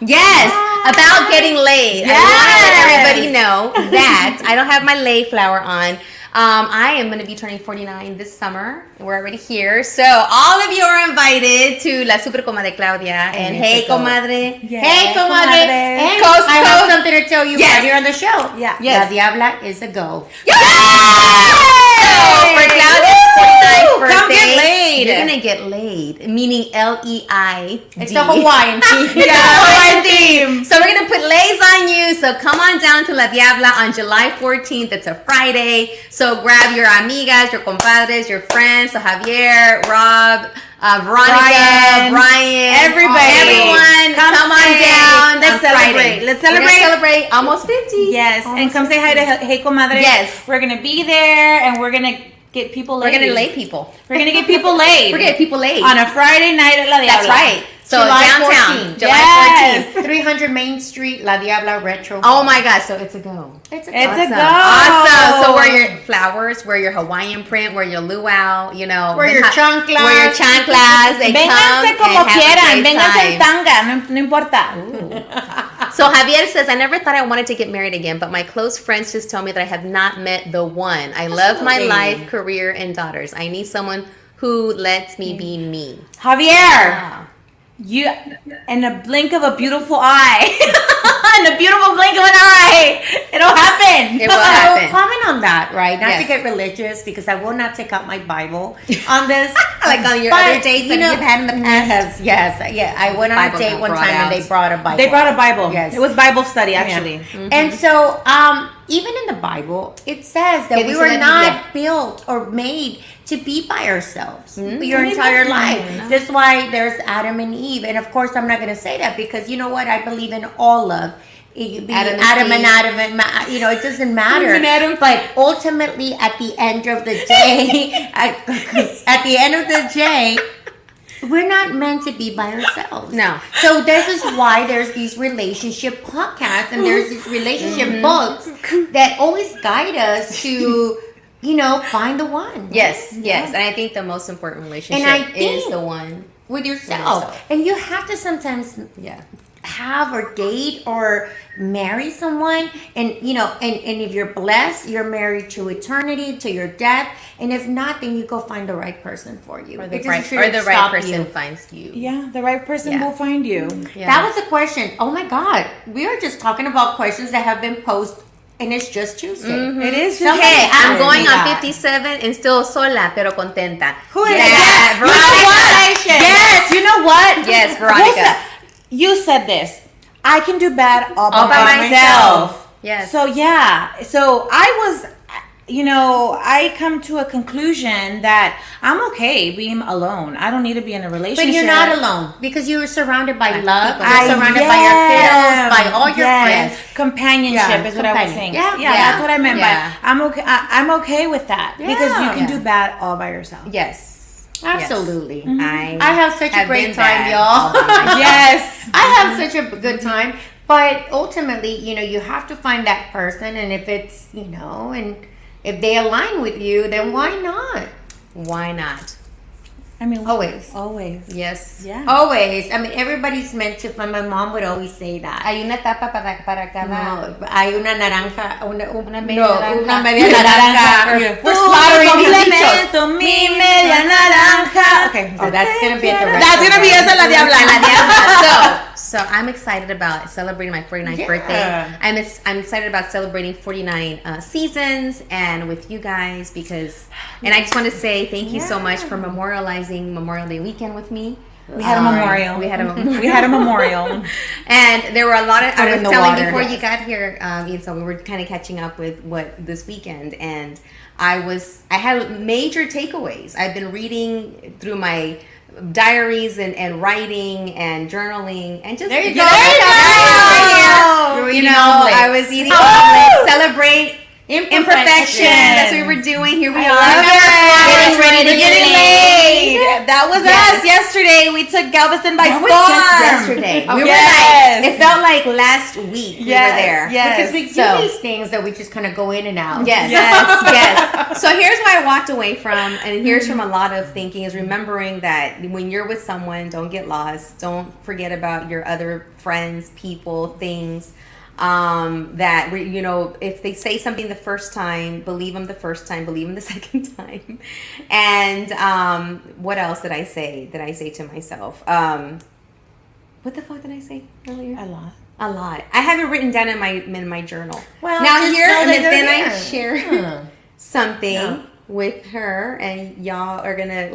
Yes, about getting laid. I want to let everybody know that I don't have my lay flower on. I am going to be turning 49 this summer. We're already here. So all of you are invited to La Super Comadre Claudia. And hey, comadre. Yes. Hey, comadre. And Coast, I have something to tell you right here on the show. Yeah. La Diabla is a go. Yay! So for Claudia's 49th birthday, come get laid. You're going to get laid, meaning L-E-I-D. It's the Hawaiian theme. Hawaiian theme. So we're going to put lays on you. So come on down to La Diabla on July 14th. It's a Friday. So grab your amigas, your compadres, your friends. So Javier, Rob, Veronica, Brian, everyone, come on down. Let's celebrate. Let's celebrate almost 50. Yes, and come say hi to Hey Comadre. Yes. We're going to be there, and we're going to get people laid. We're going to lay people. We're going to get people laid. We're going to get people laid. On a Friday night at La Diabla. That's right. So July downtown, 14th. July 14th. 300 Main Street, La Diabla Retro. Oh my God, so it's a go. It's a It's go. a go. Awesome. So wear your flowers, wear your Hawaiian print, wear your luau, you know. Wear your chanclas. Wear your chanclas. They Vénganse come como and have quieran. a great Vénganse en time. tanga. No importa. So Javier says, I never thought I wanted to get married again, but my close friends just tell me that I have not met the one. I love my life, career, and daughters. I need someone who lets me be me. Javier. You, in a blink of a beautiful eye, in a beautiful blink of an eye, it'll happen. It will happen. Comment on that, right? Not Yes. to get religious, because I will not take out my Bible on this. Like on your other dates that you've had in the past. Yes. I went on Bible a date got one brought time out. and they brought a Bible. They brought a Bible. Yes. It was Bible study, actually. And so, even in the Bible, it says that ¿Qué we dice were la not built or made to be by ourselves your entire life. No. That's why there's Adam and Eve. And of course, I'm not going to say that because you know what? I believe in all love. It could be Adam and Adam, you know, it doesn't matter. But ultimately, at the end of the day, at the end of the day, we're not meant to be by ourselves. No. So this is why there's these relationship podcasts and there's these relationship books that always guide us to, you know, find the one. Yes. And I think the most important relationship is the one with yourself. And you have to sometimes have or date or marry someone, and you know, and if you're blessed, you're married to eternity, to your death, and if not, then you go find the right person for you, or the right person finds you. Yeah, the right person will find you. That was a question. Oh my God, we are just talking about questions that have been posed, and it's just Tuesday. It is just Hey, I'm going on 57 and still sola pero contenta. Who is that? Veronica. Yes, you know what? Yes, Veronica. You said this. I can do bad all by myself. myself. Yes. So so I come to a conclusion that I'm okay being alone. I don't need to be in a relationship. But you're not alone because you're surrounded by love. You're surrounded by your kiddos, by all your friends. Companionship is what I was saying. Yeah, that's what I meant by I'm okay. I'm okay with that because you can do bad all by yourself. Yes. Absolutely. Yes. I have such a great time, y'all. Yes. I have such a good time. But ultimately, you know, you have to find that person. And if it's, you know, and if they align with you, then why not? Why not? I mean, always. Yes. Yeah. Always. I mean, everybody's meant to. My mom would always say that. Hay una etapa para cada. No, hay una naranja, una media naranja. Una media naranja. We're slaughtering complemento mi media naranja. Okay. So that's gonna be at the That's gonna be Esa la Diabla. La Diabla. So I'm excited about celebrating my 49th birthday. I'm excited about celebrating 49 seasons and with you guys and I just want to say thank you so much for memorializing Memorial Day weekend with me. We had a memorial. We had a memorial. And there were a lot of, I was telling before you got here, so we were kind of catching up with what this weekend, and I had major takeaways. I've been reading through my diaries and writing and journaling and just there you go. I was eating omelets, celebrate imperfection. That's what we were doing. Here we are. Getting ready to get laid. That was us yesterday. We took Galveston by storm. Yesterday. We were like, it felt like last week we were there. Yes. Because we do these things that we just kind of go in and out. Yes. Yes. So here's what I walked away from, and here's from a lot of thinking, is remembering that when you're with someone, don't get lost. Don't forget about your other friends, people, things. That if they say something the first time, believe them the first time, believe them the second time. And what else did I say to myself? What the fuck did I say earlier? A lot. I have it written down in my journal. Well, now here, and then I share something with her, and y'all are gonna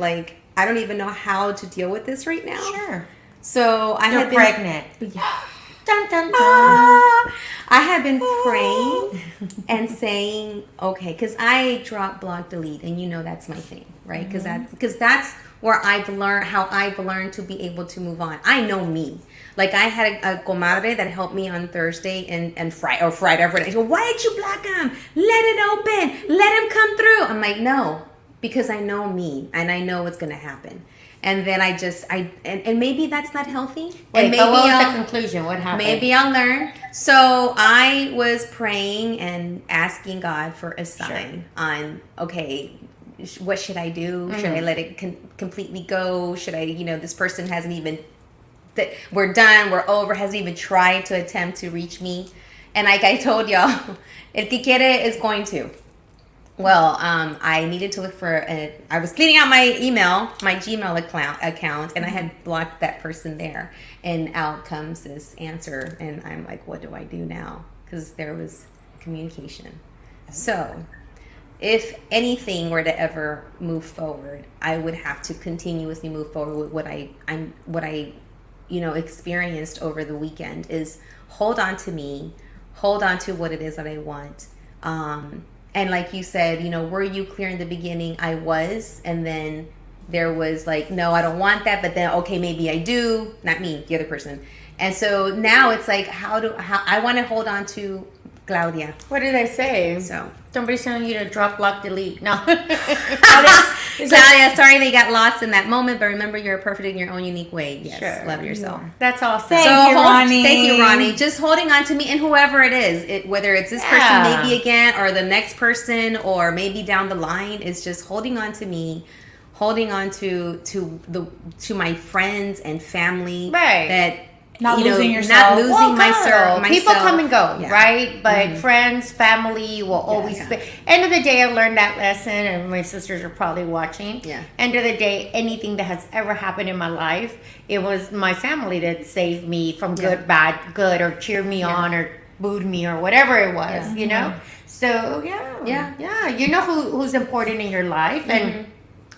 I don't even know how to deal with this right now. Sure. So You're pregnant. Yeah. Dun, dun, dun. I have been praying and saying, okay, because I drop, block, delete, and that's my thing, right? Because that's where how I've learned to be able to move on. I know me. Like I had a comadre that helped me on Thursday and Friday. She go, why did you block him? Let it open. Let him come through. I'm like, no, because I know me and I know what's gonna happen. And then and maybe that's not healthy. Wait, but what was the conclusion? What happened? Maybe I'll learn. So I was praying and asking God for a sign on, okay, what should I do? Should I let it completely go? Should I, this person hasn't even, we're done, we're over, hasn't even tried to attempt to reach me. And like I told y'all, el que quiere is going to. Well, I needed to look for I was cleaning out my Gmail account, and I had blocked that person there. And out comes this answer, and I'm like, what do I do now? Because there was communication. So, if anything were to ever move forward, I would have to continuously move forward with what I experienced over the weekend. Is hold on to me, hold on to what it is that I want. And like you said, were you clear in the beginning? I was. And then there was no, I don't want that. But then, okay, maybe I do. Not me, the other person. And so now it's like, how I want to hold on to Claudia. What did I say? So somebody's telling you to drop, block, delete. No. Claudia, sorry they got lost in that moment, but remember you're perfect in your own unique way. Yes, sure. Love yourself. That's awesome. Thank you, Ronnie. Just holding on to me and whoever it is, whether it's this person maybe again or the next person or maybe down the line, is just holding on to me, holding on to my friends and family. Right. That. Not losing yourself. Not losing myself. People come and go, right? But friends, family will always be. End of the day, I learned that lesson, and my sisters are probably watching. Yeah. End of the day, anything that has ever happened in my life, it was my family that saved me from good, bad, good, or cheered me on, or booed me, or whatever it was, So, you know who's important in your life. And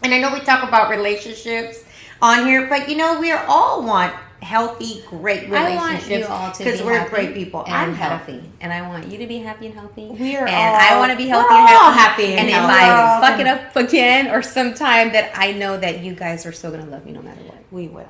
I know we talk about relationships on here, but, we all want healthy, great relationships. I want you all to be because we're happy great people. I'm healthy, and I want you to be happy and healthy. I want to be healthy and happy. And if I fuck it up again or sometime, that I know that you guys are still gonna love me no matter what. We will.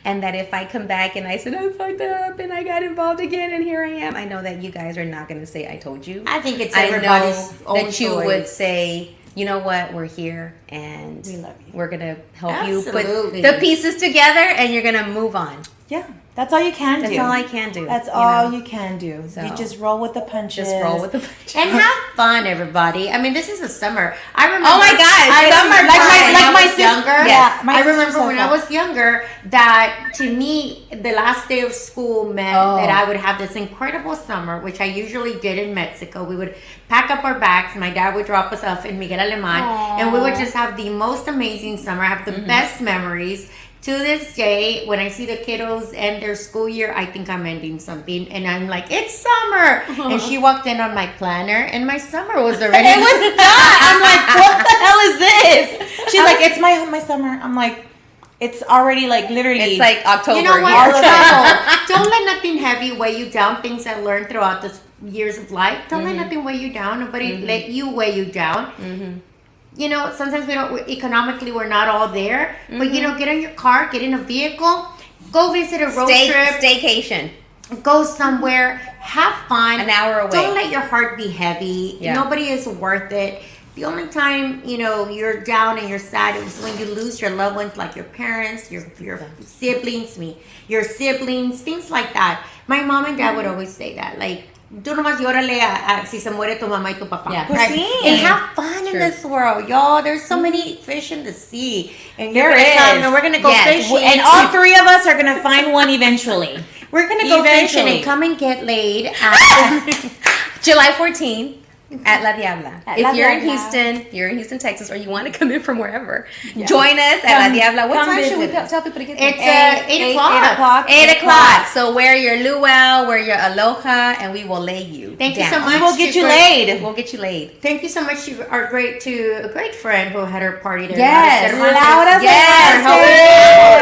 And that if I come back and I said I fucked up and I got involved again and here I am, I know that you guys are not gonna say I told you. I think it's everybody's own that you choice. Would say, you know what, we're here and we love you. We're gonna help you put the pieces together and you're gonna move on. Yeah, that's all you can do. That's all I can do. That's all you can do. So you just roll with the punches. And have fun, everybody. I mean, this is the summer. I remember. Oh my God, summer. Like my sister. Yes. Yes. my I sister remember says when that. I was younger that to me, the last day of school meant that I would have this incredible summer, which I usually did in Mexico. We would pack up our bags. My dad would drop us off in Miguel Alemán, and we would just have the most amazing summer. I have the best memories. To this day, when I see the kiddos end their school year, I think I'm ending something, and I'm like, it's summer. And she walked in on my planner, and my summer was already. It was done. I'm like, what the hell is this? She's like, it's my summer. I'm like, it's already like literally. It's like October. You know what? All of Travel. Don't let nothing heavy weigh you down. Things I learned throughout the years of life. Don't let nothing weigh you down. Nobody let you weigh you down. You know, sometimes economically we're not all there. But, you know, get in your car, get in a vehicle, go visit a road trip. Staycation. Go somewhere, have fun. An hour away. Don't let your heart be heavy. Yeah. Nobody is worth it. The only time, you know, you're down and you're sad is when you lose your loved ones, like your parents, your siblings, your siblings, things like that. My mom and dad would always say that, like, tú nomás llórale a si se muere tu mamá y tu papá. Yeah. Right? Sí. And have fun in True. this world, y'all. There's so many fish in the sea. And There you're gonna is. come and we're going to go Yes. fishing. And all three of us are gonna find one eventually. We're going to go fishing Eventually. and come and get laid at July 14th at La Diabla. At If La you're in Diabla. Houston, you're in Houston, Texas, or you want to come in from wherever, join us at La Diabla. What come time should we visit us. tell people to get there? It's 8 o'clock. 8 o'clock. 8 o'clock. So wear your luau, wear your aloha, and we will lay you. Thank you down. so much. We'll get you You're laid. We'll get you laid. Thank you so much to a great friend who had her party there. Yes. Laura Yes.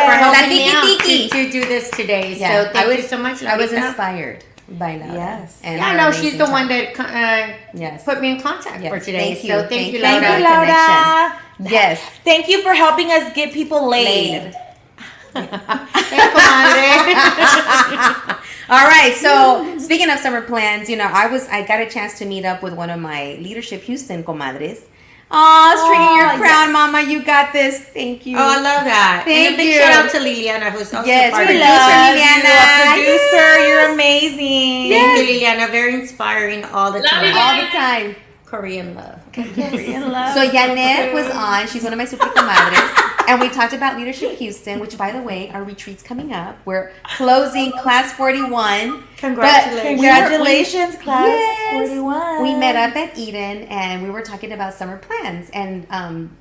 For La helping me tiki out tiki. to do this today. Yeah, So thank you so much, I was Laurita. inspired by Laura. Yes. And Yeah, her no, she's amazing the job. one that Yes. put me in contact Yes. for today. Thank you. So thank you, Thank Laura. you, Laura. Connection. Yes. Thank you for helping us get people laid. Hey, comadre. All right. So speaking of summer plans, you know, I got a chance to meet up with one of my Leadership Houston comadres. Oh, stringing your crown, Mama. You got this. Thank you. Oh, I love that. Thank and a big you. shout out to Liliana, who's also Yes, part we of love this. Liliana. You, a producer. You're amazing. Thank you, Liliana. Very inspiring all the time. All the time. Korean love. Korean love. So Janet was on. She's one of my super comadres. And we talked about Leadership Houston, which, by the way, our retreat's coming up. We're closing class 41. Congratulations. Congratulations, class Yes. 41. We met up at Eden, and we were talking about summer plans. And,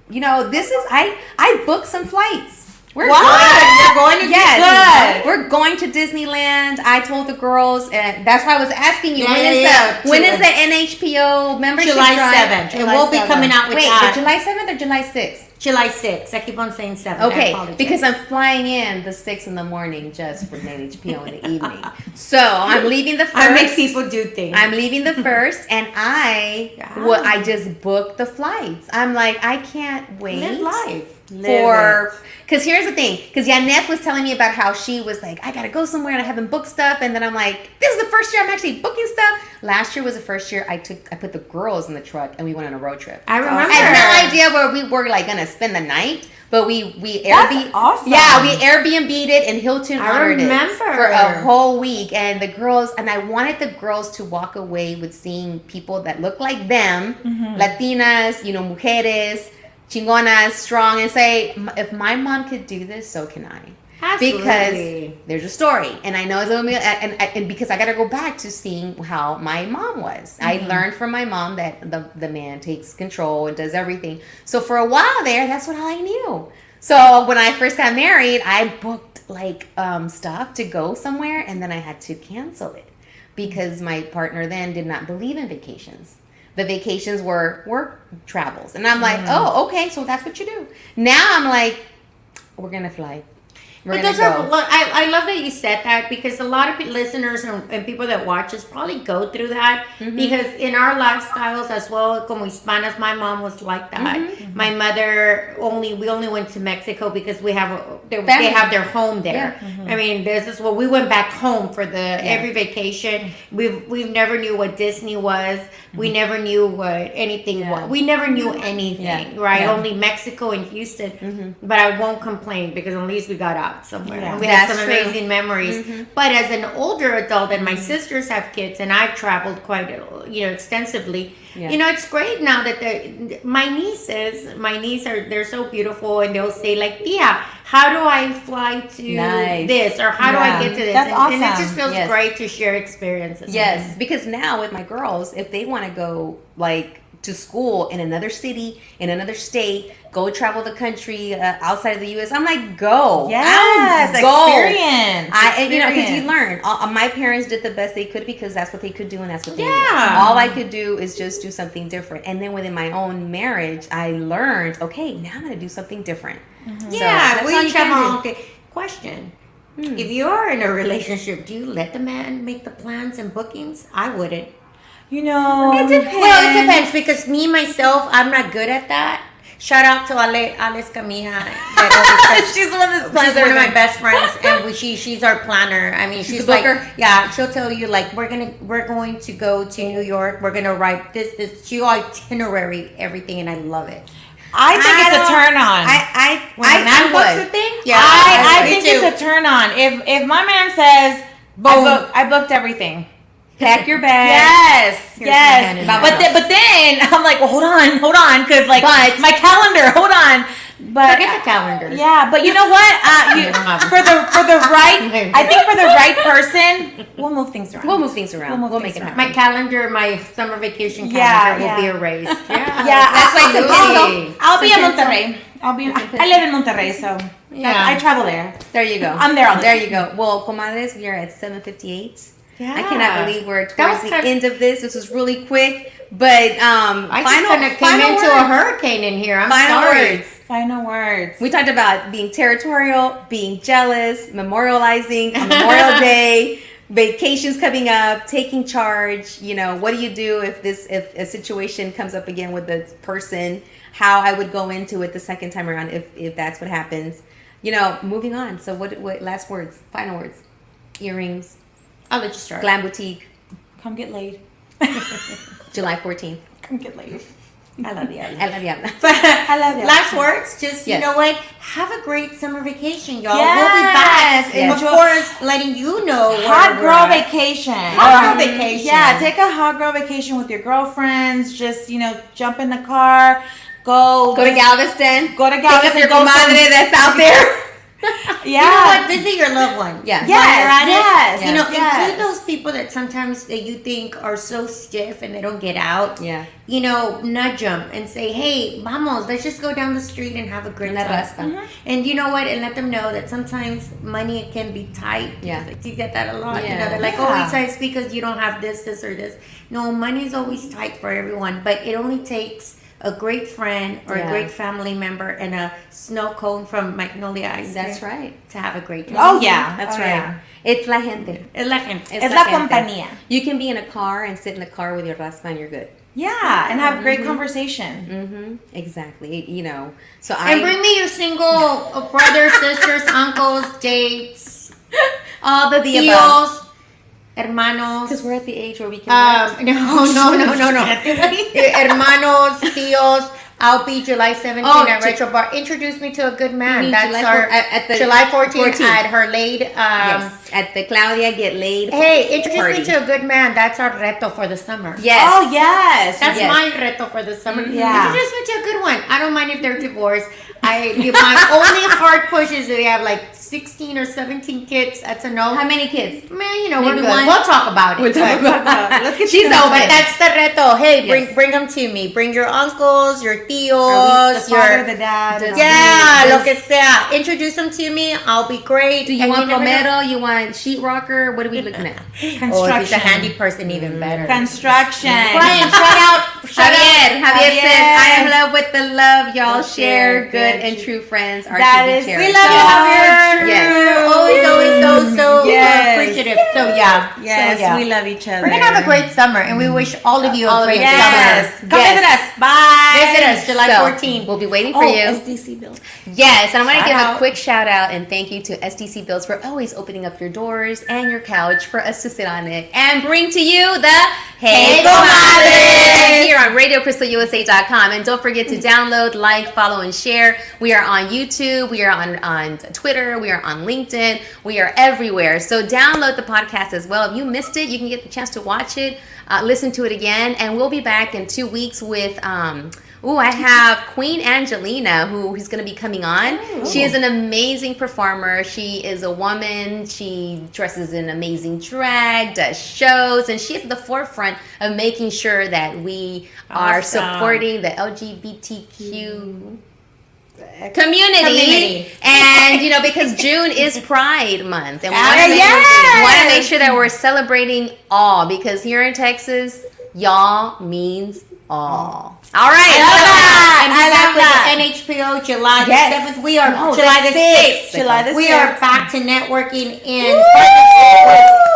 you know, this is, I booked some flights. We're What? You're going to Yes, we're going to Disneyland. I told the girls, and that's why I was asking you. When is the NHPO membership July drive? 7th. And we'll be coming out with Wait, that. July 7th or July 6th? July 6th. I keep on saying 7th. I Okay, apologize. because I'm flying in the 6th in the morning just for the NHPO in the evening. So I'm leaving the 1st. I make people do things. I'm leaving the 1st, and I just booked the flights. I'm like, I can't wait. Live life. Because here's the thing, because Yaneth was telling me about how she was like, I gotta go somewhere and I haven't booked stuff, and then I'm like, this is the first year I'm actually booking stuff. Last year was the first year I put the girls in the truck and we went on a road trip. I remember. I had no idea where we were like gonna spend the night, but we That's awesome. Yeah, we Airbnb'd it in Hilton. I honored remember. it for a whole week, and the girls, and I wanted the girls to walk away with seeing people that look like them, Latinas, you know, mujeres, chingonas, strong, and say, if my mom could do this, so can I. Absolutely. Because there's a story, and I know it's gonna be, and because I got to go back to seeing how my mom was. I learned from my mom that the man takes control and does everything. So for a while there, that's what I knew. So when I first got married, I booked like stuff to go somewhere, and then I had to cancel it because my partner then did not believe in vacations. The vacations were work travels, and I'm like, oh, okay, so that's what you do. Now I'm like, we're gonna fly. But those are, I love that you said that, because a lot of listeners and people that watch us probably go through that, because in our lifestyles as well, como hispanas, my mom was like that. My mother we only went to Mexico because they have their home there. Yeah. I mean, this is what we went back home for every vacation. We've never knew what Disney was. We never knew what anything was. We never knew anything, right? Yeah. Only Mexico and Houston. But I won't complain, because at least we got out. out somewhere. Yeah. We had That's some true. amazing memories. But as an older adult, and my sisters have kids, and I've traveled quite, extensively. Yeah. It's great now that my niece they're so beautiful, and they'll say like, "Tia, how do I fly to this, or how do I get to this?" That's And it awesome. just feels Yes. great to share experiences. Yes, because now with my girls, if they want to go like to school in another city, in another state, go travel the country outside of the U.S., I'm like, go. Yes, Go. experience. Because you learn. My parents did the best they could because that's what they could do and that's what they knew. Yeah. All I could do is just do something different. And then within my own marriage, I learned, okay, now I'm going to do something different. So Yeah, that's we all you each have can our do. own thing. Question. If you are in a relationship, do you let the man make the plans and bookings? I wouldn't. Well, Well, it depends because me, myself, I'm not good at that. Shout out to Alex Camija. she's the one that's She's one of my best friends, and she's our planner. I mean, she's the like, booker? yeah, she'll tell you like we're going to go to New York. We're gonna write this. She itinerary everything, and I love it. I think it's a turn on. When a man books a thing, yeah, I me think too. it's a turn on. If my man says, Boom. I booked everything. Pack your bag. Yes, Here's my hand yes. in my But then I'm like, well, hold on, because like But- my calendar. Hold on. But Forget the calendar. yeah, but you know what? For the right, I think for the right person, we'll move things around. We'll move things around. We'll We'll, move make things it around. happen. My calendar, my summer vacation Yeah, calendar will be yeah. erased. Yeah, Yeah, That's like some absolutely. I'll be in Some Monterrey. I live in Monterrey, so Yeah. I travel there. There you go. I'm there all the There time. you go. Well, comadres, we are at 7:58. Yeah. I cannot believe we're That towards was the kind of- end of this. This was really quick, but I just kind of came into a hurricane in here. I'm Final sorry. words. Final words. We talked about being territorial, being jealous, memorializing on Memorial Day, vacations coming up, taking charge. What do you do if a situation comes up again with the person? How I would go into it the second time around if that's what happens. Moving on. So what last words, final words? Earrings, I'll let you start. Glam Boutique, Come get laid. July 14th. Come get laid. I love you. I love you. I love you. Last words, just Yes. you know what? Have a great summer vacation, y'all. Yes. We'll be back. Yes. Of course, letting you know where Hot we're girl at. vacation. Hot girl vacation. Yeah, take a hot girl vacation with your girlfriends. Just, jump in the car. Go Go to Galveston. Go to Pick up Galveston. your go comadre that's out there. Yeah. You know what? Visit your loved one. Yeah. Yes, While you're at it, yes, include yes. those people that sometimes that you think are so stiff and they don't get out. Yeah. Nudge them and say, "Hey, vamos, let's just go down the street and have a great La time." raspa. And you know what? And let them know that sometimes money can be tight. Yeah. Like, you get that a lot. Yeah. They're like, Yeah. "Oh, Ilsa, it's because you don't have this, or this." No, money is always tight for everyone, but it only takes a great friend or Yeah. a great family member and a snow cone from Magnolia Ice That's Cream right. to have a great time. Oh, yeah. That's Oh, right. yeah. It's la gente. Es la gente. Es la la gente. compañía. You can be in a car and sit in the car with your raspa and you're good. Yeah, and have great conversation. Exactly. So And bring me your single brothers, sisters, uncles, dates, all the above. tios, hermanos. Because we're at the age where we can. No. Hermanos, tios. I'll be July 17th at Ju- Retro Bar. Introduce me to a good man. mean That's July our at the July 14th 14th. at her laid. Yes. At the Claudia Get Laid. Hey, introduce party. me to a good man. That's our reto for the summer. Yes. Oh, yes. That's Yes. my reto for the summer. Yeah. Introduce me to a good one. I don't mind if they're divorced. My only hard push is that they have like 16 or 17 kids. That's a no. How many kids? Man, Maybe we're good. one? We'll talk about it. We'll talk about it. Let's get She's you open. But that's the reto. Hey, Yes. bring them to me. Bring your uncles, your the tios, father, your the dad. Does- yeah, Does- lo que sea. Introduce them to me. I'll be great. Do you And want never know- plomero? You want sheetrocker? What are we looking at? Oh, if he's a Construction. handy person, even better. Construction. Brian, shout out. Javier says, Javier. I am in love with the love y'all We'll share. share Good good and true friends are That to be is- cherished. we love you, Javier. Yes. Always so Yes. appreciative. So yeah. Yes, So, yeah. we love each other. We're gonna have a great summer, and we wish all of you All a of great you. Yes. summer. Come Yes. visit us. Bye. Visit us July So, 14th. We'll be waiting for Oh, you. SDC bill. Yes, and I want to Shout give out. a quick shout out and thank you to SDC Builds for always opening up your doors and your couch for us to sit on it and bring to you the Hey, Comadre Comadre! here on RadioCrystalUSA.com. And don't forget to download, like, follow, and share. We are on YouTube. We are on Twitter. We We are on LinkedIn. We are everywhere. So download the podcast as well. If you missed it, you can get the chance to watch it, listen to it again, and we'll be back in 2 weeks with I have Queen Angelina who's going to be coming on. She is an amazing performer. She is a woman. She dresses in amazing drag, does shows, and she is at the forefront of making sure that we are supporting the LGBTQ community. And because June is Pride Month, and we want to make sure that we're celebrating all, because here in Texas, y'all means all. All right. And we're back with the NHPO July the 7th. We are July the 6th. We are back to networking in partnership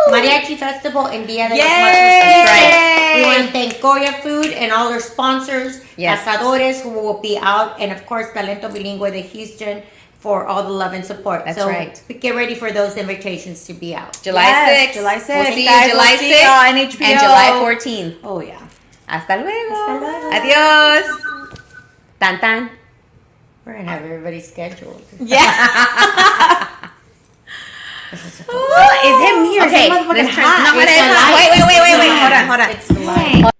with Mariachi Festival and Dia de los Muertos. Right. We want to thank Goya Food and all our sponsors, Asadores, who will be out, and of course Talento Bilingüe de Houston for all the love and support. That's right. Get ready for those invitations to be out. July 6th. July 6th. We'll see you July 6th on NHPO. and July 14th. Oh, yeah. Hasta luego. Adiós. Tan tan. We're going to have everybody scheduled. Yeah. Is it me or is it motherfucking hot? No, wait. Hold on. It's live.